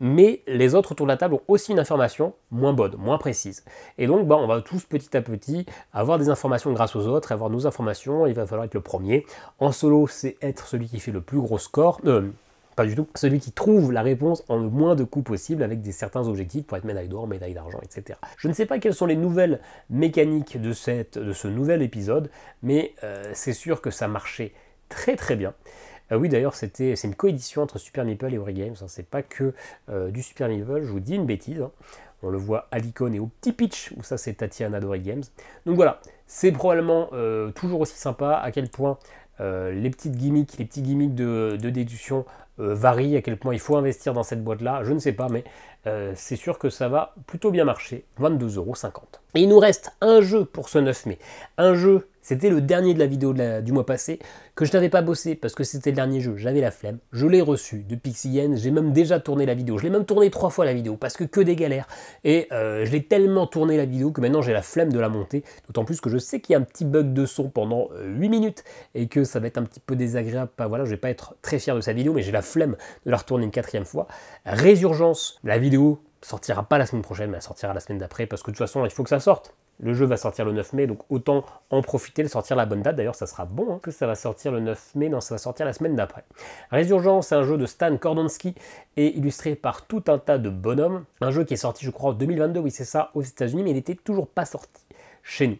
Mais les autres autour de la table ont aussi une information moins bonne, moins précise. Et donc, on va tous petit à petit avoir des informations grâce aux autres, avoir nos informations, il va falloir être le premier. En solo, c'est être celui qui fait le plus gros score. Pas du tout. Celui qui trouve la réponse en le moins de coups possible avec certains objectifs pour être médaille d'or, médaille d'argent, etc. Je ne sais pas quelles sont les nouvelles mécaniques de ce nouvel épisode, mais c'est sûr que ça marchait très très bien. Oui, d'ailleurs, c'est une coédition entre Super Meeple et Origame. C'est pas que du Super Meeple, je vous dis une bêtise. On le voit à l'icône et au petit pitch, où ça c'est Tatiana Dory Games. Donc voilà, c'est probablement toujours aussi sympa à quel point les petits gimmicks de déduction varient, à quel point il faut investir dans cette boîte-là. Je ne sais pas, mais c'est sûr que ça va plutôt bien marcher. 22,50 €. Et il nous reste un jeu pour ce 9 mai. Un jeu, c'était le dernier de la vidéo du mois passé, que je n'avais pas bossé parce que c'était le dernier jeu. J'avais la flemme. Je l'ai reçu de Pixien. J'ai même déjà tourné la vidéo. Je l'ai même tourné 3 fois la vidéo parce que des galères. Et je l'ai tellement tourné la vidéo que maintenant j'ai la flemme de la monter. D'autant plus que je sais qu'il y a un petit bug de son pendant 8 minutes et que ça va être un petit peu désagréable. Voilà, je vais pas être très fier de cette vidéo, mais j'ai la flemme de la retourner une 4e fois. Résurgence, la vidéo sortira pas la semaine prochaine, mais elle sortira la semaine d'après parce que de toute façon, il faut que ça sorte. Le jeu va sortir le 9 mai, donc autant en profiter, le sortir la bonne date. D'ailleurs, ça sera bon, que ça va sortir le 9 mai, non, ça va sortir la semaine d'après. Résurgence, c'est un jeu de Stan Kordonski et illustré par tout un tas de bonhommes. Un jeu qui est sorti, je crois, en 2022, oui, c'est ça, aux États-Unis, mais il n'était toujours pas sorti chez nous.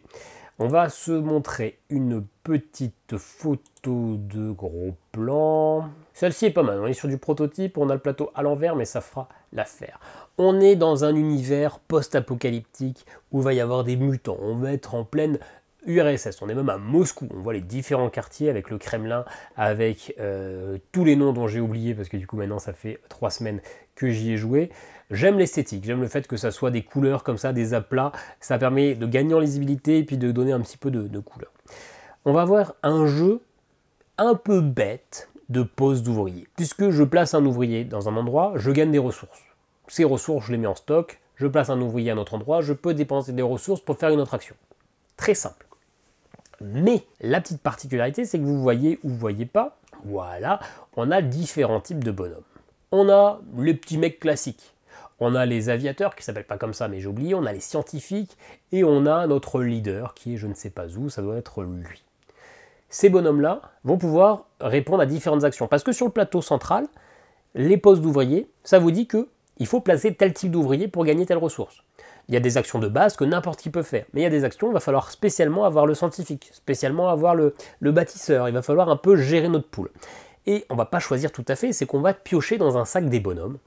On va se montrer une petite photo de gros plan. Celle-ci est pas mal, on est sur du prototype, on a le plateau à l'envers, mais ça fera l'affaire. On est dans un univers post-apocalyptique où il va y avoir des mutants. On va être en pleine URSS, on est même à Moscou. On voit les différents quartiers avec le Kremlin, avec tous les noms dont j'ai oublié, parce que du coup maintenant ça fait 3 semaines que j'y ai joué. J'aime l'esthétique, j'aime le fait que ça soit des couleurs comme ça, des aplats. Ça permet de gagner en lisibilité et puis de donner un petit peu de couleur. On va voir un jeu un peu bête de pose d'ouvrier. Puisque je place un ouvrier dans un endroit, je gagne des ressources. Ces ressources, je les mets en stock, je place un ouvrier à un autre endroit, je peux dépenser des ressources pour faire une autre action. Très simple. Mais la petite particularité, c'est que vous voyez ou vous ne voyez pas, voilà, on a différents types de bonhommes. On a les petits mecs classiques. On a les aviateurs, qui ne s'appellent pas comme ça, mais j'ai oublié, on a les scientifiques, et on a notre leader, qui est je ne sais pas où, ça doit être lui. Ces bonhommes-là vont pouvoir répondre à différentes actions. Parce que sur le plateau central, les postes d'ouvriers, ça vous dit qu'il faut placer tel type d'ouvrier pour gagner telle ressource. Il y a des actions de base que n'importe qui peut faire. Mais il y a des actions, il va falloir spécialement avoir le scientifique, spécialement avoir le bâtisseur. Il va falloir un peu gérer notre pool. Et on ne va pas choisir tout à fait, c'est qu'on va piocher dans un sac des bonhommes.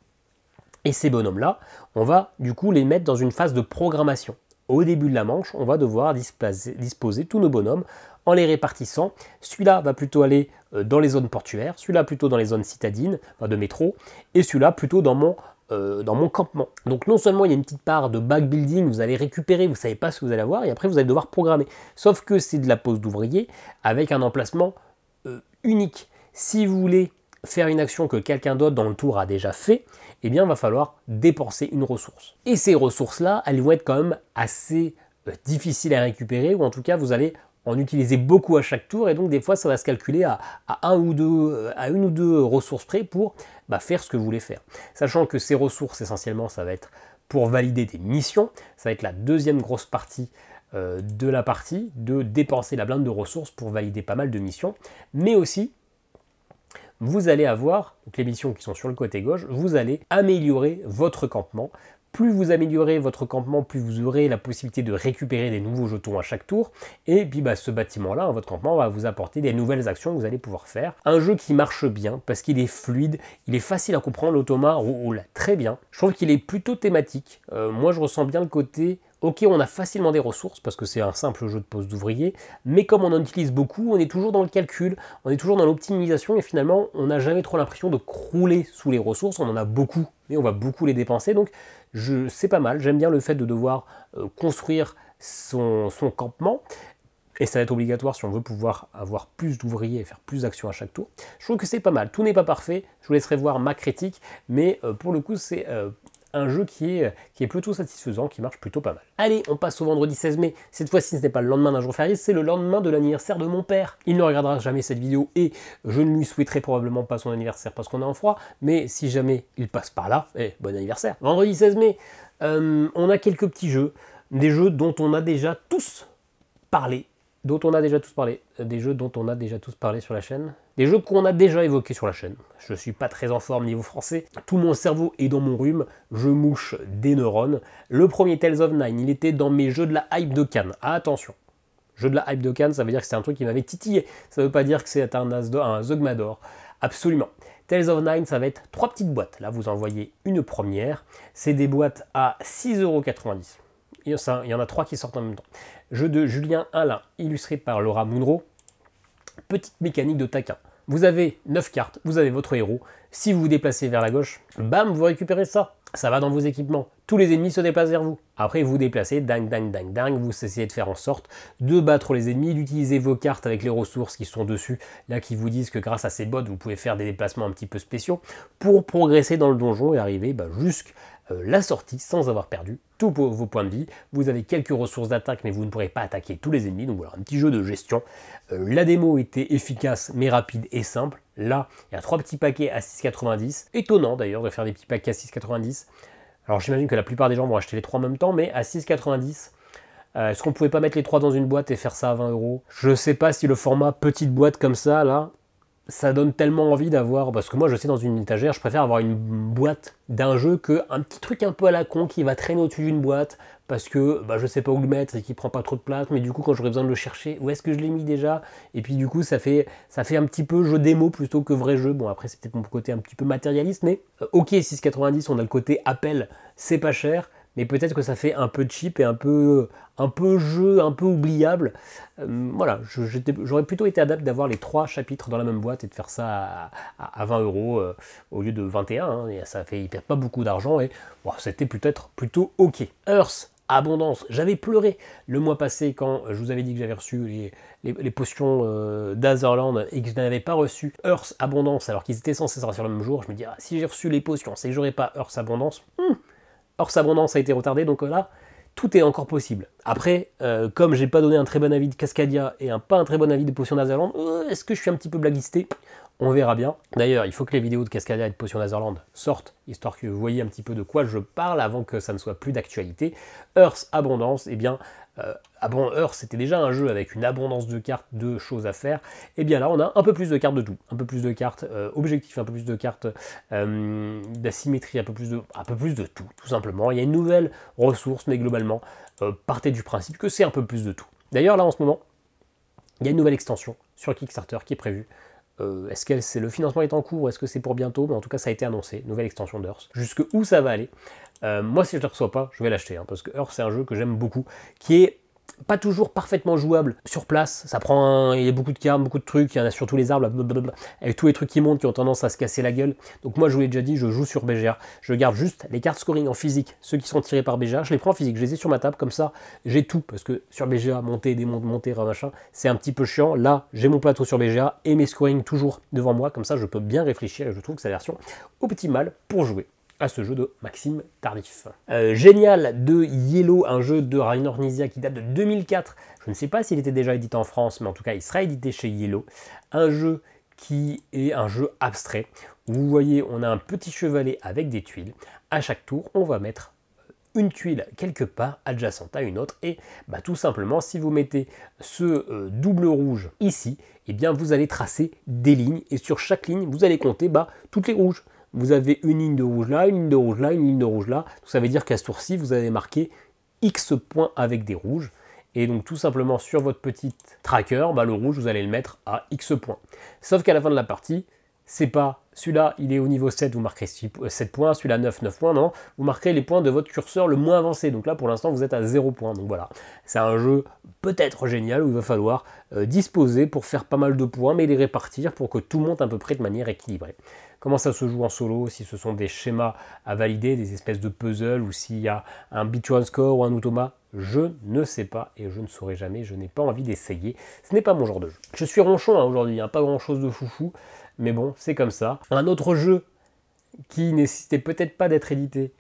Et ces bonhommes-là, on va du coup les mettre dans une phase de programmation. Au début de la manche, on va devoir disposer tous nos bonhommes en les répartissant. Celui-là va plutôt aller dans les zones portuaires, celui-là plutôt dans les zones citadines, de métro, et celui-là plutôt dans mon campement. Donc non seulement il y a une petite part de backbuilding, vous allez récupérer, vous ne savez pas ce que vous allez avoir, et après vous allez devoir programmer. Sauf que c'est de la pose d'ouvrier avec un emplacement unique. Si vous voulez faire une action que quelqu'un d'autre dans le tour a déjà fait, eh bien il va falloir dépenser une ressource. Et ces ressources-là, elles vont être quand même assez difficiles à récupérer, ou en tout cas vous allez en utiliser beaucoup à chaque tour, et donc des fois ça va se calculer à une ou deux ressources près pour faire ce que vous voulez faire. Sachant que ces ressources essentiellement ça va être pour valider des missions, ça va être la deuxième grosse partie de la partie, de dépenser la blinde de ressources pour valider pas mal de missions, mais aussi vous allez avoir, donc les missions qui sont sur le côté gauche, vous allez améliorer votre campement. Plus vous améliorez votre campement, plus vous aurez la possibilité de récupérer des nouveaux jetons à chaque tour. Et puis ce bâtiment-là, votre campement, va vous apporter des nouvelles actions que vous allez pouvoir faire. Un jeu qui marche bien parce qu'il est fluide, il est facile à comprendre, l'automa roule très bien. Je trouve qu'il est plutôt thématique. Moi, je ressens bien le côté... Ok, on a facilement des ressources parce que c'est un simple jeu de pose d'ouvrier, mais comme on en utilise beaucoup, on est toujours dans le calcul, on est toujours dans l'optimisation et finalement, on n'a jamais trop l'impression de crouler sous les ressources. On en a beaucoup, mais on va beaucoup les dépenser, donc c'est pas mal. J'aime bien le fait de devoir construire son campement. Et ça va être obligatoire si on veut pouvoir avoir plus d'ouvriers et faire plus d'actions à chaque tour. Je trouve que c'est pas mal. Tout n'est pas parfait. Je vous laisserai voir ma critique, mais pour le coup, c'est un jeu qui est plutôt satisfaisant, qui marche plutôt pas mal. Allez, on passe au vendredi 16 mai. Cette fois-ci, ce n'est pas le lendemain d'un jour férié, c'est le lendemain de l'anniversaire de mon père. Il ne regardera jamais cette vidéo et je ne lui souhaiterai probablement pas son anniversaire parce qu'on est en froid, mais si jamais il passe par là, bon anniversaire. Vendredi 16 mai, on a quelques petits jeux, des jeux dont on a déjà tous parlé. Des jeux dont on a déjà tous parlé sur la chaîne, des jeux qu'on a déjà évoqués sur la chaîne. Je suis pas très en forme niveau français, tout mon cerveau est dans mon rhume, je mouche des neurones. Le premier Tales of Nine, il était dans mes jeux de la hype de Cannes. Attention, jeu de la hype de Cannes, ça veut dire que c'est un truc qui m'avait titillé, ça veut pas dire que c'est un Zogmador, absolument. Tales of Nine, ça va être 3 petites boîtes. Là, vous en voyez une première. C'est des boîtes à 6,90 €. Il y en a 3 qui sortent en même temps. Jeu de Julien Alain, illustré par Laura Munro. Petite mécanique de taquin. Vous avez 9 cartes, vous avez votre héros. Si vous vous déplacez vers la gauche, bam, vous récupérez ça. Ça va dans vos équipements. Tous les ennemis se déplacent vers vous. Après, vous vous déplacez, ding, ding, ding, ding. Vous essayez de faire en sorte de battre les ennemis, d'utiliser vos cartes avec les ressources qui sont dessus, là qui vous disent que grâce à ces bots, vous pouvez faire des déplacements un petit peu spéciaux pour progresser dans le donjon et arriver jusqu'à la sortie sans avoir perdu tous vos points de vie. Vous avez quelques ressources d'attaque, mais vous ne pourrez pas attaquer tous les ennemis. Donc voilà, un petit jeu de gestion. La démo était efficace, mais rapide et simple. Là, il y a 3 petits paquets à 6,90 €. Étonnant d'ailleurs de faire des petits paquets à 6,90 €. Alors j'imagine que la plupart des gens vont acheter les 3 en même temps, mais à 6,90 €, est-ce qu'on ne pouvait pas mettre les 3 dans une boîte et faire ça à 20 €? Je ne sais pas si le format petite boîte comme ça, là, ça donne tellement envie d'avoir, parce que moi je sais dans une étagère, je préfère avoir une boîte d'un jeu qu'un petit truc un peu à la con qui va traîner au-dessus d'une boîte, parce que je sais pas où le mettre et qui prend pas trop de place, mais du coup quand j'aurai besoin de le chercher, où est-ce que je l'ai mis déjà? Et puis du coup ça fait un petit peu jeu démo plutôt que vrai jeu. Bon après c'est peut-être mon côté un petit peu matérialiste, mais ok 6,90 €, on a le côté appel, c'est pas cher, mais peut-être que ça fait un peu cheap et un peu jeu, un peu oubliable. Voilà, j'aurais plutôt été adepte d'avoir les 3 chapitres dans la même boîte et de faire ça à 20 € au lieu de 21 €, hein, et ça fait, ils perdent pas beaucoup d'argent et c'était peut-être plutôt ok. Earth Abondance, j'avais pleuré le mois passé quand je vous avais dit que j'avais reçu les potions d'Azerland et que je n'avais pas reçu Earth Abondance alors qu'ils étaient censés sortir le même jour. Je me dis, si j'ai reçu les potions, c'est que j'aurais pas Earth Abondance. Earth Abondance a été retardé, donc là, tout est encore possible. Après, comme j'ai pas donné un très bon avis de Cascadia et pas un très bon avis de Potion d'Azerland, est-ce que je suis un petit peu blacklisté? On verra bien. D'ailleurs, il faut que les vidéos de Cascadia et de Potion d'Azerland sortent, histoire que vous voyez un petit peu de quoi je parle avant que ça ne soit plus d'actualité. Earth Abondance, eh bien, Earth c'était déjà un jeu avec une abondance de cartes, de choses à faire. Et bien là, on a un peu plus de cartes de tout. Un peu plus de cartes objectifs, un peu plus de cartes d'asymétrie, un peu plus de tout simplement. Il y a une nouvelle ressource, mais globalement, partez du principe que c'est un peu plus de tout. D'ailleurs, là, en ce moment, il y a une nouvelle extension sur Kickstarter qui est prévue. Est-ce que le financement est en cours ou est-ce que c'est pour bientôt? Mais en tout cas, ça a été annoncé, nouvelle extension d'Earth. Jusque où ça va aller? Moi, si je ne le reçois pas, je vais l'acheter, parce que Earth, c'est un jeu que j'aime beaucoup, qui est pas toujours parfaitement jouable sur place. Il y a beaucoup de cartes, beaucoup de trucs, il y en a sur tous les arbres, blablabla, avec tous les trucs qui montent, qui ont tendance à se casser la gueule. Donc moi, je vous l'ai déjà dit, je joue sur BGA. Je garde juste les cartes scoring en physique, ceux qui sont tirés par BGA, je les prends en physique, je les ai sur ma table, comme ça, j'ai tout, parce que sur BGA, monter, démonter, machin, c'est un petit peu chiant. Là, j'ai mon plateau sur BGA et mes scoring toujours devant moi, comme ça, je peux bien réfléchir et je trouve que c'est la version optimale pour jouer à ce jeu de Maxime Tardif. Génial de Yellow, un jeu de Rainer Knizia qui date de 2004. Je ne sais pas s'il était déjà édité en France, mais en tout cas, il sera édité chez Yellow. Un jeu qui est un jeu abstrait. Vous voyez, on a un petit chevalet avec des tuiles. À chaque tour, on va mettre une tuile quelque part adjacente à une autre et tout simplement si vous mettez ce double rouge ici, eh bien vous allez tracer des lignes et sur chaque ligne, vous allez compter toutes les rouges. Vous avez une ligne de rouge là, une ligne de rouge là, une ligne de rouge là. Donc ça veut dire qu'à ce tour-ci, vous avez marqué X points avec des rouges. Et donc tout simplement sur votre petit tracker, le rouge, vous allez le mettre à X points. Sauf qu'à la fin de la partie, c'est pas celui-là, il est au niveau 7, vous marquerez 7 points, celui-là 9 points, non. Vous marquerez les points de votre curseur le moins avancé. Donc là, pour l'instant, vous êtes à 0 points. Donc voilà, c'est un jeu peut-être génial où il va falloir disposer pour faire pas mal de points, mais les répartir pour que tout monte à peu près de manière équilibrée. Comment ça se joue en solo, si ce sont des schémas à valider, des espèces de puzzles, ou s'il y a un beat one score ou un automa, je ne sais pas et je ne saurai jamais, je n'ai pas envie d'essayer. Ce n'est pas mon genre de jeu. Je suis ronchon aujourd'hui, pas grand chose de foufou, mais bon, c'est comme ça. Un autre jeu qui nécessitait peut-être pas d'être édité,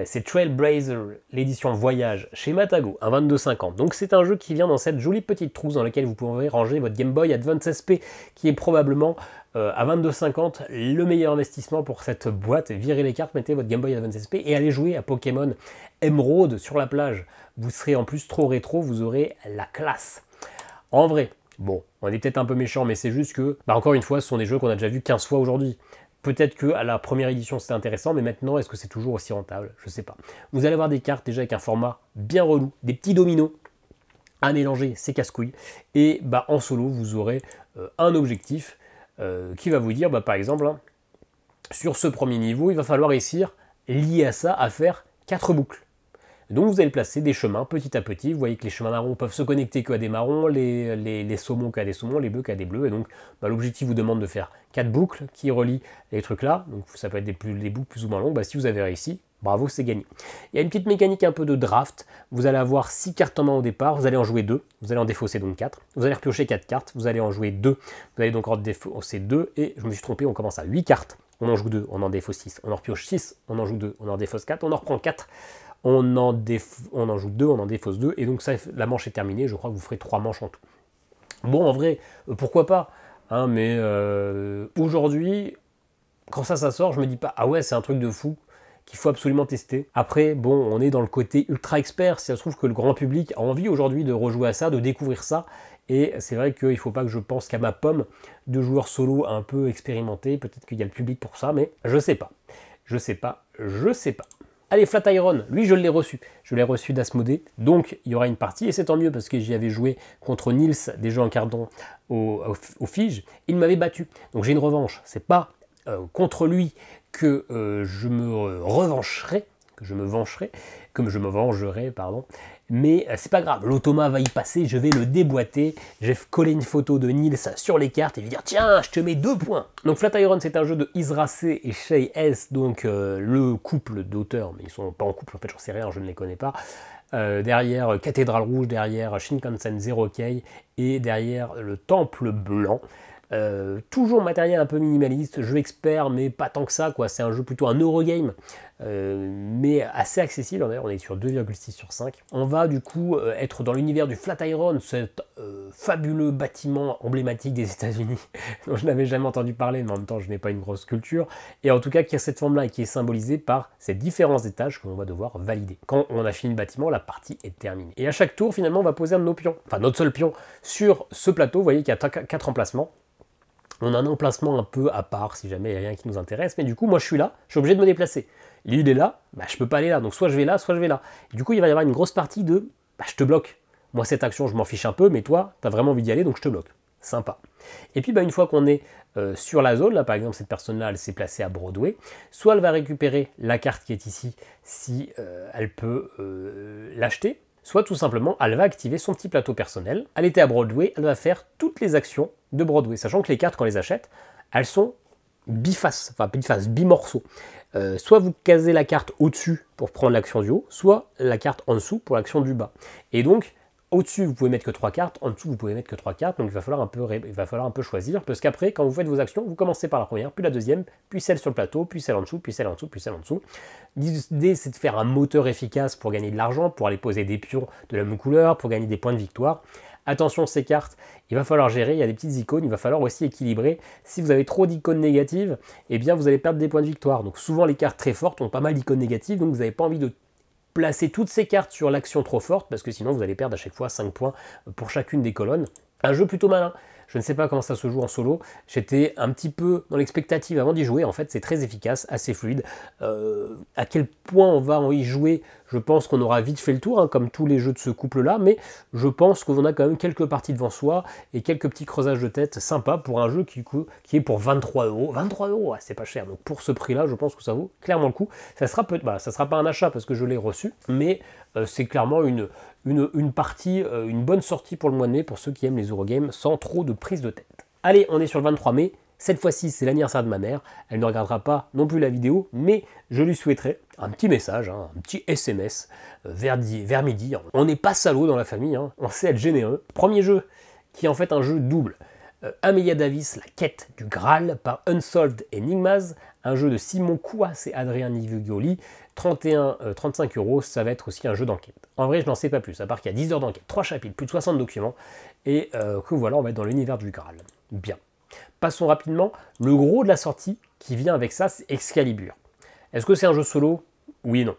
c'est Trailblazer, l'édition Voyage chez Matago, un 22,50. Donc c'est un jeu qui vient dans cette jolie petite trousse dans laquelle vous pouvez ranger votre Game Boy Advance SP, qui est probablement à 22,50 le meilleur investissement pour cette boîte. Virez les cartes, mettez votre Game Boy Advance SP et allez jouer à Pokémon Emerald sur la plage. Vous serez en plus trop rétro, vous aurez la classe. En vrai, bon, on est peut-être un peu méchant, mais c'est juste que, encore une fois, ce sont des jeux qu'on a déjà vus 15 fois aujourd'hui. Peut-être qu'à la première édition c'était intéressant, mais maintenant est-ce que c'est toujours aussi rentable? Je ne sais pas. Vous allez avoir des cartes déjà avec un format bien relou, des petits dominos à mélanger, c'est casse-couilles. Et en solo, vous aurez un objectif qui va vous dire, par exemple, Sur ce premier niveau, il va falloir réussir, lié à ça, à faire 4 boucles. Donc vous allez placer des chemins petit à petit. Vous voyez que les chemins marrons peuvent se connecter qu'à des marrons, les saumons qu'à des saumons, les bleus qu'à des bleus. Et donc l'objectif vous demande de faire 4 boucles qui relient les trucs là. Donc ça peut être des boucles plus ou moins longues. Si vous avez réussi, bravo, c'est gagné. Il y a une petite mécanique un peu de draft. Vous allez avoir 6 cartes en main au départ. Vous allez en jouer 2. Vous allez en défausser donc 4. Vous allez repiocher 4 cartes. Vous allez en jouer 2. Vous allez donc en défausser 2. Et je me suis trompé, on commence à 8 cartes. On en joue 2, on en défausse 6. On en repioche 6, on en joue 2, on en défausse 4. On en reprend 4. On en joue 2, on en défausse 2, et donc ça, la manche est terminée, je crois que vous ferez 3 manches en tout. Bon, en vrai, pourquoi pas, hein, mais aujourd'hui, quand ça sort, je me dis pas, ah ouais, c'est un truc de fou, qu'il faut absolument tester. Après, bon, on est dans le côté ultra expert, si ça se trouve que le grand public a envie aujourd'hui de rejouer à ça, de découvrir ça, et c'est vrai qu'il ne faut pas que je pense qu'à ma pomme de joueurs solo un peu expérimentés, peut-être qu'il y a le public pour ça, mais je sais pas. Je sais pas. Allez, Flatiron, lui je l'ai reçu. Je l'ai reçu d'Asmodée, donc il y aura une partie, et c'est tant mieux parce que j'y avais joué contre Nils, des jeux en carton au Fige, il m'avait battu. Donc j'ai une revanche, c'est pas contre lui que je me revancherai, que je me vengerai, pardon. Mais c'est pas grave, l'automa va y passer, je vais le déboîter, je vais coller une photo de Nils sur les cartes et lui dire tiens, je te mets 2 points. Donc Flatiron, c'est un jeu de Isra C et Shay S, donc le couple d'auteurs, mais ils sont pas en couple, en fait j'en sais rien, je ne les connais pas. Derrière Cathédrale Rouge, derrière Shinkansen Zero Kei et derrière le Temple Blanc. Toujours matériel un peu minimaliste, jeu expert mais pas tant que ça quoi, c'est un jeu plutôt un Eurogame mais assez accessible, d'ailleurs on est sur 2,6 sur 5. On va du coup être dans l'univers du Flatiron, cet fabuleux bâtiment emblématique des États-Unis dont je n'avais jamais entendu parler, mais en même temps je n'ai pas une grosse culture, et en tout cas qui a cette forme là et qui est symbolisée par ces différents étages que l'on va devoir valider. Quand on a fini le bâtiment, la partie est terminée. Et à chaque tour finalement on va poser un de nos pions, enfin notre seul pion sur ce plateau. Vous voyez qu'il y a 4 emplacements. On a un emplacement un peu à part si jamais il n'y a rien qui nous intéresse, mais du coup moi je suis là, je suis obligé de me déplacer. Lui il est là, bah, je peux pas aller là, donc soit je vais là, soit je vais là. Et du coup il va y avoir une grosse partie de bah, je te bloque. Moi cette action je m'en fiche un peu, mais toi tu as vraiment envie d'y aller donc je te bloque. Sympa. Et puis bah, une fois qu'on est sur la zone, là par exemple cette personne là elle s'est placée à Broadway, soit elle va récupérer la carte qui est ici si elle peut l'acheter, soit tout simplement, elle va activer son petit plateau personnel. Elle était à Broadway, elle va faire toutes les actions de Broadway, sachant que les cartes, quand on les achète, elles sont bifaces, enfin bifaces, bimorceaux. Soit vous casez la carte au-dessus pour prendre l'action du haut, soit la carte en dessous pour l'action du bas. Et donc, au-dessus, vous pouvez mettre que 3 cartes, en dessous, vous pouvez mettre que 3 cartes, donc il va falloir un peu choisir, parce qu'après, quand vous faites vos actions, vous commencez par la première, puis la deuxième, puis celle sur le plateau, puis celle en dessous, puis celle en dessous, puis celle en dessous. L'idée, c'est de faire un moteur efficace pour gagner de l'argent, pour aller poser des pions de la même couleur, pour gagner des points de victoire. Attention, ces cartes, il va falloir gérer, il y a des petites icônes, il va falloir aussi équilibrer. Si vous avez trop d'icônes négatives, eh bien vous allez perdre des points de victoire. Donc souvent, les cartes très fortes ont pas mal d'icônes négatives, donc vous n'avez pas envie de placer toutes ces cartes sur l'action trop forte, parce que sinon vous allez perdre à chaque fois 5 points pour chacune des colonnes. Un jeu plutôt malin. Je ne sais pas comment ça se joue en solo. J'étais un petit peu dans l'expectative avant d'y jouer. En fait, c'est très efficace, assez fluide. À quel point on va y jouer, je pense qu'on aura vite fait le tour, hein, comme tous les jeux de ce couple-là, mais je pense qu'on a quand même quelques parties devant soi et quelques petits creusages de tête sympas pour un jeu qui est pour 23 €. 23 €, ouais, c'est pas cher. Donc pour ce prix-là, je pense que ça vaut clairement le coup. Ça sera pas un achat parce que je l'ai reçu, mais c'est clairement une partie, une bonne sortie pour le mois de mai pour ceux qui aiment les Eurogames sans trop de prise de tête. Allez, on est sur le 23 mai. Cette fois-ci, c'est l'anniversaire de ma mère. Elle ne regardera pas non plus la vidéo, mais je lui souhaiterais un petit message, hein, un petit SMS vers midi. On n'est pas salaud dans la famille, hein, on sait être généreux. Premier jeu, qui est en fait un jeu double. Amelia Davis, La quête du Graal, par Unsolved Enigmas, un jeu de Simon Kouas et Adrien Nivugoli, 35 €, ça va être aussi un jeu d'enquête. En vrai, je n'en sais pas plus, à part qu'il y a 10 heures d'enquête, 3 chapitres, plus de 60 documents, et que voilà, on va être dans l'univers du Graal. Bien. Passons rapidement, le gros de la sortie qui vient avec ça, c'est Excalibur. Est-ce que c'est un jeu solo? Oui et non.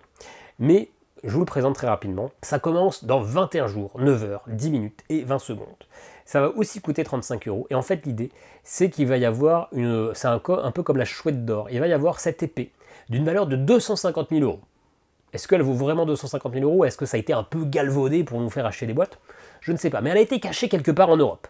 Mais je vous le présente très rapidement. Ça commence dans 21 jours, 9 heures, 10 minutes et 20 secondes. Ça va aussi coûter 35 €. Et en fait, l'idée, c'est qu'il va y avoir c'est un peu comme la chouette d'or. Il va y avoir cette épée d'une valeur de 250 000 €. Est-ce qu'elle vaut vraiment 250 000 € ou est-ce que ça a été un peu galvaudé pour nous faire acheter des boîtes? Je ne sais pas, mais elle a été cachée quelque part en Europe.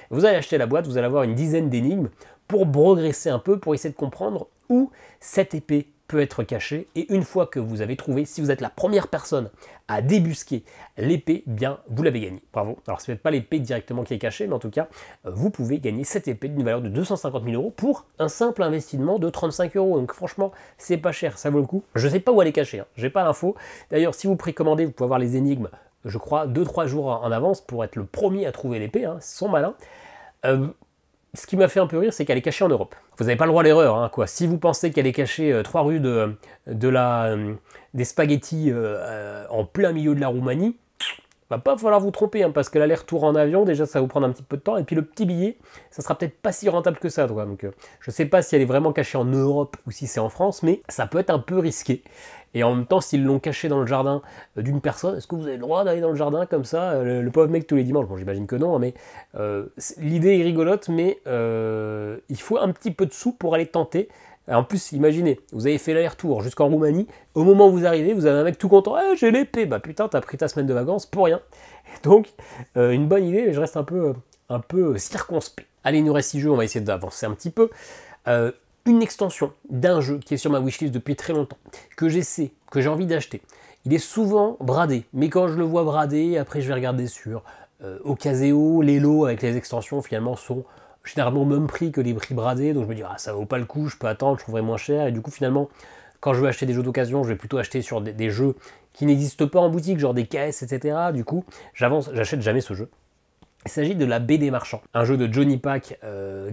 Vous allez acheter la boîte, vous allez avoir une dizaine d'énigmes. pour progresser un peu, pour essayer de comprendre où cette épée peut être cachée. Et une fois que vous avez trouvé, si vous êtes la première personne à débusquer l'épée, bien vous l'avez gagnée. Bravo. Alors c'est peut-être pas l'épée directement qui est cachée, mais en tout cas, vous pouvez gagner cette épée d'une valeur de 250 000 € pour un simple investissement de 35 €. Donc franchement, c'est pas cher, ça vaut le coup. Je sais pas où elle est cachée, hein. J'ai pas l'info. D'ailleurs, si vous précommandez, vous pouvez avoir les énigmes, je crois, 2-3 jours en avance pour être le premier à trouver l'épée, hein. Ils sont malins. Ce qui m'a fait un peu rire, c'est qu'elle est cachée en Europe. Vous n'avez pas le droit à l'erreur, hein, quoi. Si vous pensez qu'elle est cachée 3 rues des spaghettis en plein milieu de la Roumanie, va pas falloir vous tromper, hein, parce que l'aller-retour en avion, déjà, ça va vous prendre un petit peu de temps. Et puis le petit billet, ça sera peut-être pas si rentable que ça, quoi. Donc, je sais pas si elle est vraiment cachée en Europe ou si c'est en France, mais ça peut être un peu risqué. Et en même temps, s'ils l'ont caché dans le jardin d'une personne, est-ce que vous avez le droit d'aller dans le jardin comme ça, le pauvre mec tous les dimanches? Bon, j'imagine que non, hein, mais l'idée est rigolote, mais il faut un petit peu de sous pour aller tenter. En plus, imaginez, vous avez fait l'aller-retour jusqu'en Roumanie, au moment où vous arrivez, vous avez un mec tout content, ah, j'ai l'épée, bah putain, t'as pris ta semaine de vacances pour rien. Donc, une bonne idée, mais je reste un peu circonspect. Allez, il nous reste 6 jeux, on va essayer d'avancer un petit peu. Une extension d'un jeu qui est sur ma wishlist depuis très longtemps, que j'essaie, que j'ai envie d'acheter. Il est souvent bradé, mais quand je le vois bradé, après je vais regarder sur Ocaseo, les lots avec les extensions finalement sont généralement au même prix que les prix bradés, donc je me dis ah ça vaut pas le coup, je peux attendre, je trouverai moins cher, et du coup finalement quand je veux acheter des jeux d'occasion, je vais plutôt acheter sur des jeux qui n'existent pas en boutique, genre des caisses, etc. Du coup j'achète jamais ce jeu. Il s'agit de la Baie des Marchands, un jeu de Johnny Pack,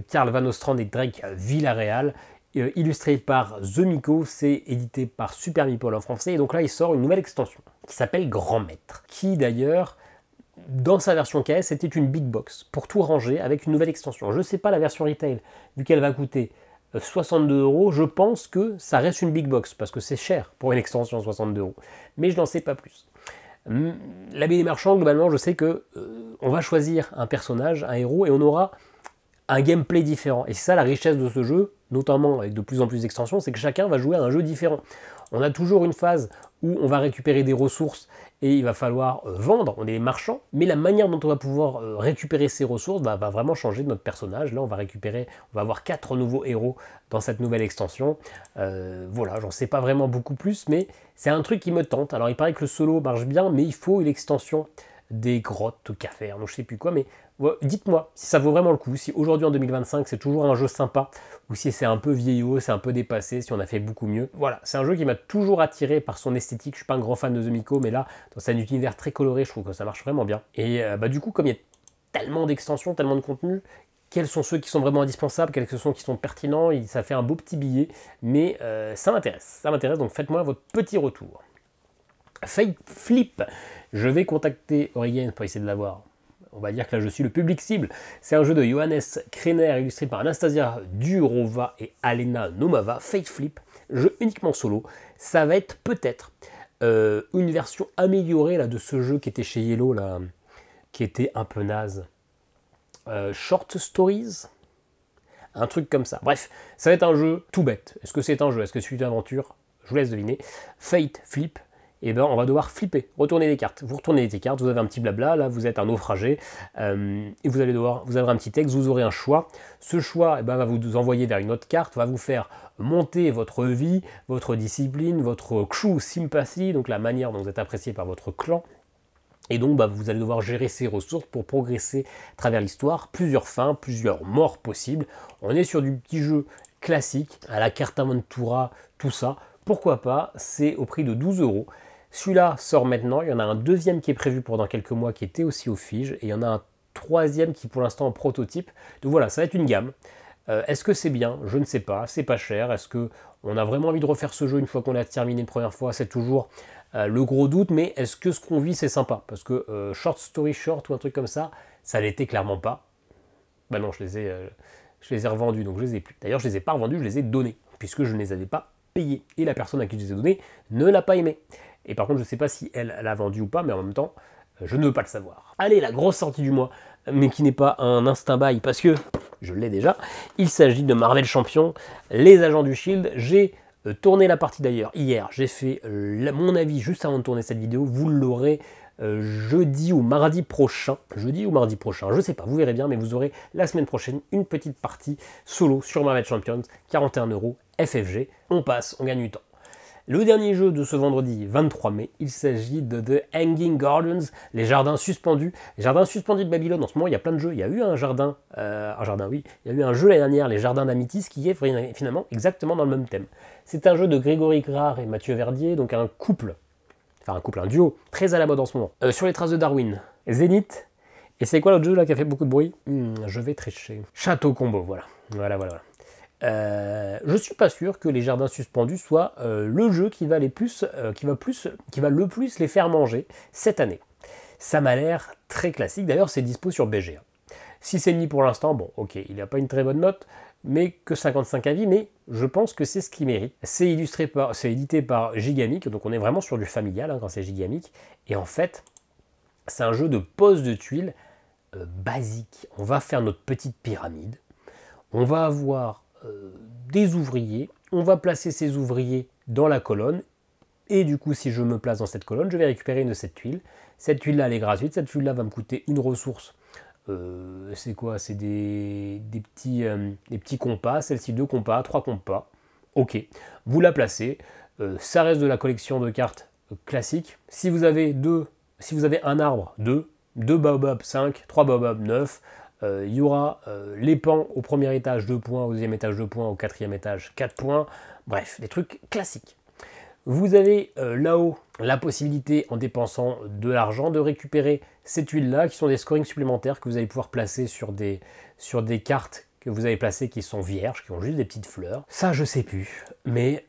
Karl Van Ostrand et Drake Villarreal, illustré par The Miko, c'est édité par Super Meeple en français, et donc là il sort une nouvelle extension qui s'appelle Grand Maître, qui d'ailleurs, dans sa version KS, c'était une big box pour tout ranger avec une nouvelle extension. Je ne sais pas la version retail, vu qu'elle va coûter 62 €, je pense que ça reste une big box, parce que c'est cher pour une extension 62 €, mais je n'en sais pas plus. La Baie des Marchands, globalement, je sais que on va choisir un personnage, un héros, et on aura un gameplay différent. Et c'est ça la richesse de ce jeu, notamment avec de plus en plus d'extensions, c'est que chacun va jouer à un jeu différent. On a toujours une phase où on va récupérer des ressources et il va falloir vendre, on est marchand, mais la manière dont on va pouvoir récupérer ces ressources va vraiment changer de notre personnage. Là, on va avoir 4 nouveaux héros dans cette nouvelle extension. Voilà, j'en sais pas vraiment beaucoup plus, mais c'est un truc qui me tente. Alors, il paraît que le solo marche bien, mais il faut une extension des grottes, cavernes, je sais plus quoi, mais dites-moi si ça vaut vraiment le coup, si aujourd'hui en 2025 c'est toujours un jeu sympa, ou si c'est un peu vieillot, c'est un peu dépassé, si on a fait beaucoup mieux. Voilà, c'est un jeu qui m'a toujours attiré par son esthétique, je suis pas un grand fan de The Miko, mais là, dans un univers très coloré, je trouve que ça marche vraiment bien. Et du coup, comme il y a tellement d'extensions, tellement de contenu, quels sont ceux qui sont vraiment indispensables, quels sont ceux qui sont pertinents, ça fait un beau petit billet, mais ça m'intéresse, donc faites-moi votre petit retour. Fate Flip, je vais contacter Origin pour essayer de l'avoir. On va dire que là je suis le public cible. C'est un jeu de Johannes Krener illustré par Anastasia Durova et Alena Nomava. Fate Flip, jeu uniquement solo. Ça va être peut-être une version améliorée là, de ce jeu qui était chez Yellow, là, qui était un peu naze. Short Stories, un truc comme ça. Bref, ça va être un jeu tout bête. Est-ce que c'est un jeu? Est-ce que c'est une aventure? Je vous laisse deviner. Fate Flip. Et ben on va devoir flipper, retourner des cartes. Vous retournez des cartes, vous avez un petit blabla, là vous êtes un naufragé, et vous avez un petit texte, vous aurez un choix. Ce choix va vous envoyer vers une autre carte, va vous faire monter votre vie, votre discipline, votre crew sympathie, donc la manière dont vous êtes apprécié par votre clan. Et donc vous allez devoir gérer ces ressources pour progresser à travers l'histoire, plusieurs fins, plusieurs morts possibles. On est sur du petit jeu classique, à la Carta Ventura, tout ça. Pourquoi pas, c'est au prix de 12 €. Celui-là sort maintenant, il y en a un deuxième qui est prévu pour dans quelques mois qui était aussi au Fige, et il y en a un troisième qui pour l'instant en prototype. Donc voilà, ça va être une gamme. Est-ce que c'est bien? Je ne sais pas, c'est pas cher. Est-ce qu'on a vraiment envie de refaire ce jeu une fois qu'on l'a terminé une première fois? C'est toujours le gros doute, mais est-ce que ce qu'on vit c'est sympa? Parce que Short Story Short ou un truc comme ça l'était clairement pas. Bah non, je les ai revendus, donc je les ai plus. D'ailleurs, je les ai pas revendus, je les ai donnés, puisque je ne les avais pas payés. Et la personne à qui je les ai donnés ne l'a pas aimé. Et par contre, je ne sais pas si elle l'a vendu ou pas, mais en même temps, je ne veux pas le savoir. Allez, la grosse sortie du mois, mais qui n'est pas un instant buy, parce que je l'ai déjà. Il s'agit de Marvel Champions, les agents du Shield. J'ai tourné la partie d'ailleurs hier. J'ai fait mon avis juste avant de tourner cette vidéo. Vous l'aurez jeudi ou mardi prochain. Jeudi ou mardi prochain, je sais pas, vous verrez bien, mais vous aurez la semaine prochaine une petite partie solo sur Marvel Champions, 41 € FFG. On passe, on gagne du temps. Le dernier jeu de ce vendredi 23 mai, il s'agit de The Hanging Gardens, les jardins suspendus. Les jardins suspendus de Babylone, en ce moment il y a plein de jeux. Il y a eu un jardin, oui, il y a eu un jeu l'année dernière, les jardins d'Amitis, qui est finalement exactement dans le même thème. C'est un jeu de Grégory Grard et Mathieu Verdier, donc un duo, très à la mode en ce moment. Sur les traces de Darwin, Zénith, et c'est quoi l'autre jeu là qui a fait beaucoup de bruit? Je vais tricher. Château Combo, voilà. Je suis pas sûr que les jardins suspendus soient le jeu qui va le plus les faire manger cette année. Ça m'a l'air très classique. D'ailleurs, c'est dispo sur BGA. Si c'est mis pour l'instant, bon, ok, il n'a pas une très bonne note, mais que 55 avis, mais je pense que c'est ce qu'il mérite. C'est édité par Gigamic, donc on est vraiment sur du familial quand c'est Gigamic. Et en fait, c'est un jeu de pose de tuiles basique. On va faire notre petite pyramide. On va avoir des ouvriers, on va placer ces ouvriers dans la colonne, et du coup si je me place dans cette colonne, je vais récupérer une de cette tuile. Cette tuile-là elle est gratuite, cette tuile-là va me coûter une ressource, c'est quoi? C'est des petits compas, celle-ci 2 compas, 3 compas, ok, vous la placez, ça reste de la collection de cartes classique. Si vous avez un arbre, 2 baobabs 5, 3 baobabs 9, il y aura les pans au premier étage 2 points, au deuxième étage 2 points, au quatrième étage 4 points, bref, des trucs classiques. Vous avez là-haut la possibilité, en dépensant de l'argent, de récupérer ces tuiles-là, qui sont des scorings supplémentaires que vous allez pouvoir placer sur des cartes que vous avez placées qui sont vierges, qui ont juste des petites fleurs. Ça, je sais plus. Mais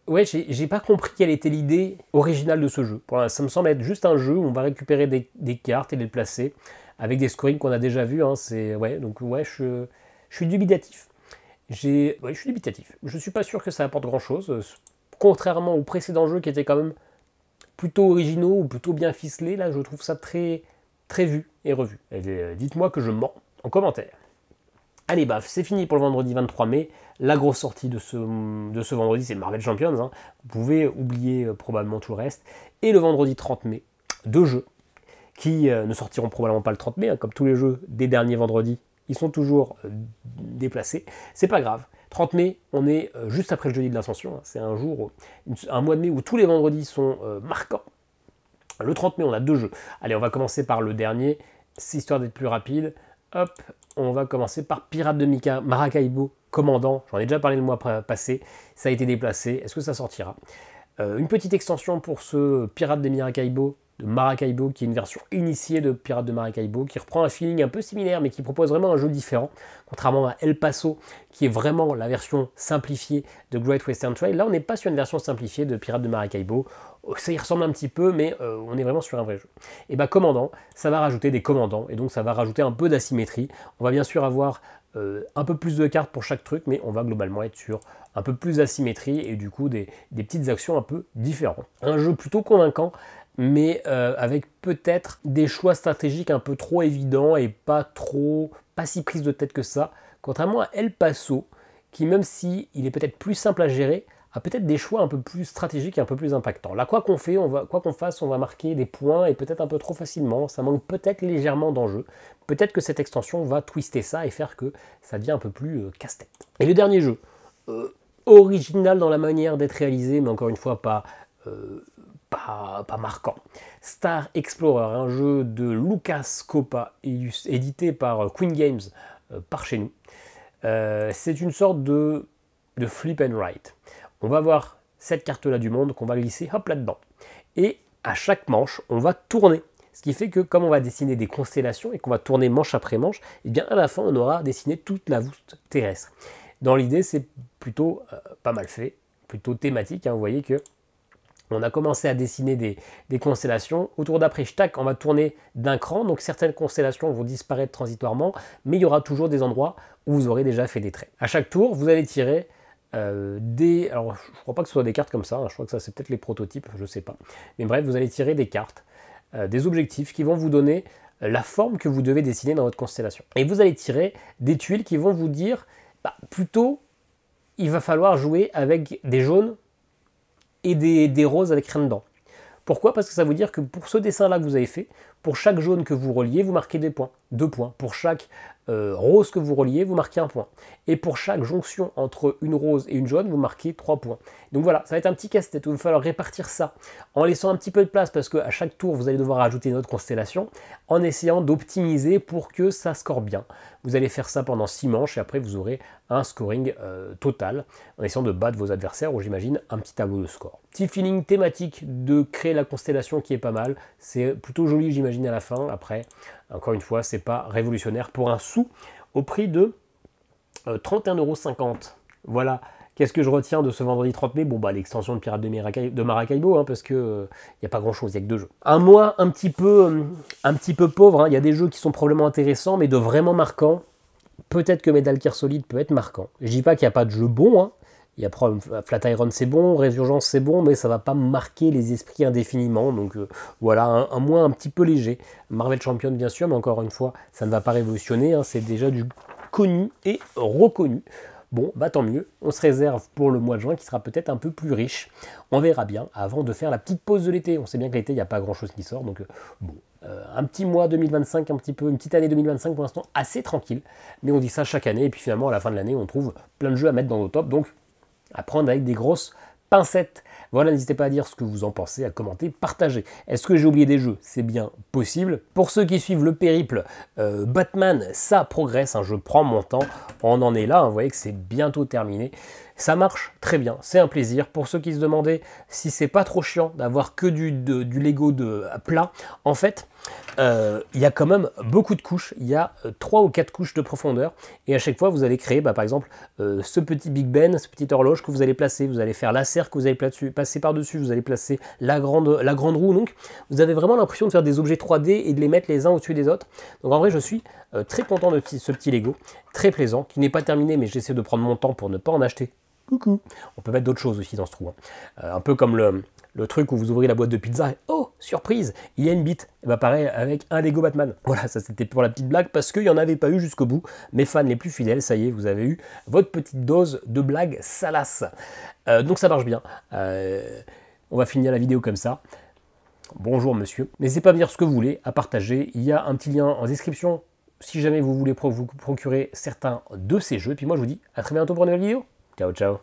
ouais, j'ai pas compris quelle était l'idée originale de ce jeu. Ça me semble être juste un jeu où on va récupérer des cartes et les placer avec des scorings qu'on a déjà vus. Je suis dubitatif. Je suis dubitatif. Je suis pas sûr que ça apporte grand-chose. Contrairement aux précédents jeux qui étaient quand même plutôt originaux ou plutôt bien ficelés, là, je trouve ça très, très vu et revu. Dites-moi que je mens en commentaire. Allez, baf, c'est fini pour le vendredi 23 mai. La grosse sortie de ce vendredi, c'est Marvel Champions. Vous pouvez oublier probablement tout le reste. Et le vendredi 30 mai, 2 jeux qui ne sortiront probablement pas le 30 mai, comme tous les jeux des derniers vendredis. Ils sont toujours déplacés. C'est pas grave. 30 mai, on est juste après le jeudi de l'Ascension. C'est un mois de mai où tous les vendredis sont marquants. Le 30 mai, on a 2 jeux. Allez, on va commencer par le dernier, c'est histoire d'être plus rapide. Hop, on va commencer par Pirates de Maracaibo Commandant. J'en ai déjà parlé le mois passé. Ça a été déplacé. Est-ce que ça sortira? Une petite extension pour ce Pirates de Maracaibo, qui est une version initiée de Pirates de Maracaibo, qui reprend un feeling un peu similaire, mais qui propose vraiment un jeu différent, contrairement à El Paso, qui est vraiment la version simplifiée de Great Western Trail. Là, on n'est pas sur une version simplifiée de Pirates de Maracaibo. Ça y ressemble un petit peu, mais on est vraiment sur un vrai jeu. Et bah, Commandant, ça va rajouter des commandants, et donc ça va rajouter un peu d'asymétrie. On va bien sûr avoir un peu plus de cartes pour chaque truc, mais on va globalement être sur un peu plus d'asymétrie, et du coup des petites actions un peu différentes. Un jeu plutôt convaincant, mais avec peut-être des choix stratégiques un peu trop évidents et pas si prise de tête que ça, contrairement à El Paso, qui même si il est peut-être plus simple à gérer, a peut-être des choix un peu plus stratégiques et un peu plus impactants. Là, quoi qu'on fasse, on va marquer des points et peut-être un peu trop facilement, ça manque peut-être légèrement d'enjeu. Peut-être que cette extension va twister ça et faire que ça devient un peu plus casse-tête. Et le dernier jeu, original dans la manière d'être réalisé, mais encore une fois pas marquant. Star Explorer, un jeu de Lucas Copa, édité par Queen Games, par chez nous. C'est une sorte de flip and write. On va avoir cette carte-là du monde qu'on va glisser hop là-dedans. Et à chaque manche, on va tourner. Ce qui fait que comme on va dessiner des constellations et qu'on va tourner manche après manche, et bien à la fin, on aura dessiné toute la voûte terrestre. Dans l'idée, c'est plutôt pas mal fait, plutôt thématique. Vous voyez que on a commencé à dessiner des constellations. Au tour d'après, tac, on va tourner d'un cran. Donc certaines constellations vont disparaître transitoirement, mais il y aura toujours des endroits où vous aurez déjà fait des traits. À chaque tour, vous allez tirer alors je ne crois pas que ce soit des cartes comme ça, je crois que ça c'est peut-être les prototypes, je ne sais pas. Mais bref, vous allez tirer des cartes, des objectifs qui vont vous donner la forme que vous devez dessiner dans votre constellation. Et vous allez tirer des tuiles qui vont vous dire, plutôt, il va falloir jouer avec des jaunes et des roses avec rien dedans. Pourquoi? Parce que ça veut dire que pour ce dessin-là que vous avez fait, pour chaque jaune que vous reliez, vous marquez des points, 2 points. Pour chaque rose que vous reliez, vous marquez 1 point. Et pour chaque jonction entre une rose et une jaune, vous marquez 3 points. Donc voilà, ça va être un petit casse-tête où il va falloir répartir ça en laissant un petit peu de place parce qu'à chaque tour, vous allez devoir ajouter une autre constellation en essayant d'optimiser pour que ça score bien. Vous allez faire ça pendant 6 manches et après vous aurez un scoring total en essayant de battre vos adversaires ou j'imagine un petit tableau de score. Petit feeling thématique de créer la constellation qui est pas mal. C'est plutôt joli j'imagine à la fin. Après, encore une fois, c'est pas révolutionnaire pour un sou au prix de 31,50 €. Voilà. Qu'est-ce que je retiens de ce vendredi 30 mai? Bon, bah, l'extension de Pirates de Maracaibo, hein, parce que n'y a pas grand-chose, il n'y a que 2 jeux. Un mois un petit peu pauvre, hein. Il y a des jeux qui sont probablement intéressants, mais de vraiment marquants. Peut-être que Metal Gear Solid peut être marquant. Je dis pas qu'il n'y a pas de jeu bon, hein. Il y a Flatiron c'est bon, Résurgence c'est bon, mais ça va pas marquer les esprits indéfiniment. Donc voilà, un mois un petit peu léger. Marvel Champion bien sûr, mais encore une fois, ça ne va pas révolutionner, hein. C'est déjà du connu et reconnu. Bon, bah tant mieux, on se réserve pour le mois de juin qui sera peut-être un peu plus riche. On verra bien avant de faire la petite pause de l'été. On sait bien que l'été, il n'y a pas grand-chose qui sort, donc bon, un petit mois 2025, une petite année 2025 pour l'instant assez tranquille. Mais on dit ça chaque année, et puis finalement à la fin de l'année, on trouve plein de jeux à mettre dans nos tops, donc à prendre avec des grosses pincettes. Voilà, n'hésitez pas à dire ce que vous en pensez, à commenter, partager. Est-ce que j'ai oublié des jeux? C'est bien possible. Pour ceux qui suivent le périple, Batman, ça progresse, hein, je prends mon temps. On en est là, hein, vous voyez que c'est bientôt terminé. Ça marche très bien, c'est un plaisir. Pour ceux qui se demandaient si c'est pas trop chiant d'avoir que du Lego de plat, en fait, il y a quand même beaucoup de couches. Il y a 3 ou 4 couches de profondeur. Et à chaque fois, vous allez créer, par exemple, ce petit Big Ben, ce petite horloge que vous allez placer. Vous allez faire la serre que vous allez passer par-dessus. Vous allez placer la grande roue. Donc, vous avez vraiment l'impression de faire des objets 3D et de les mettre les uns au-dessus des autres. Donc, en vrai, je suis très content de ce petit Lego. Très plaisant, qui n'est pas terminé, mais j'essaie de prendre mon temps pour ne pas en acheter. Coucou. On peut mettre d'autres choses aussi dans ce trou. Hein. Un peu comme le truc où vous ouvrez la boîte de pizza et oh, surprise, il y a une bite. Et bah pareil avec un Lego Batman. Voilà, ça c'était pour la petite blague parce qu'il n'y en avait pas eu jusqu'au bout. Mes fans les plus fidèles, ça y est, vous avez eu votre petite dose de blague salace. Donc ça marche bien. On va finir la vidéo comme ça. Bonjour monsieur. N'hésitez pas à me dire ce que vous voulez, à partager. Il y a un petit lien en description si jamais vous voulez vous procurer certains de ces jeux. Et puis moi je vous dis à très bientôt pour une nouvelle vidéo. Ciao, ciao.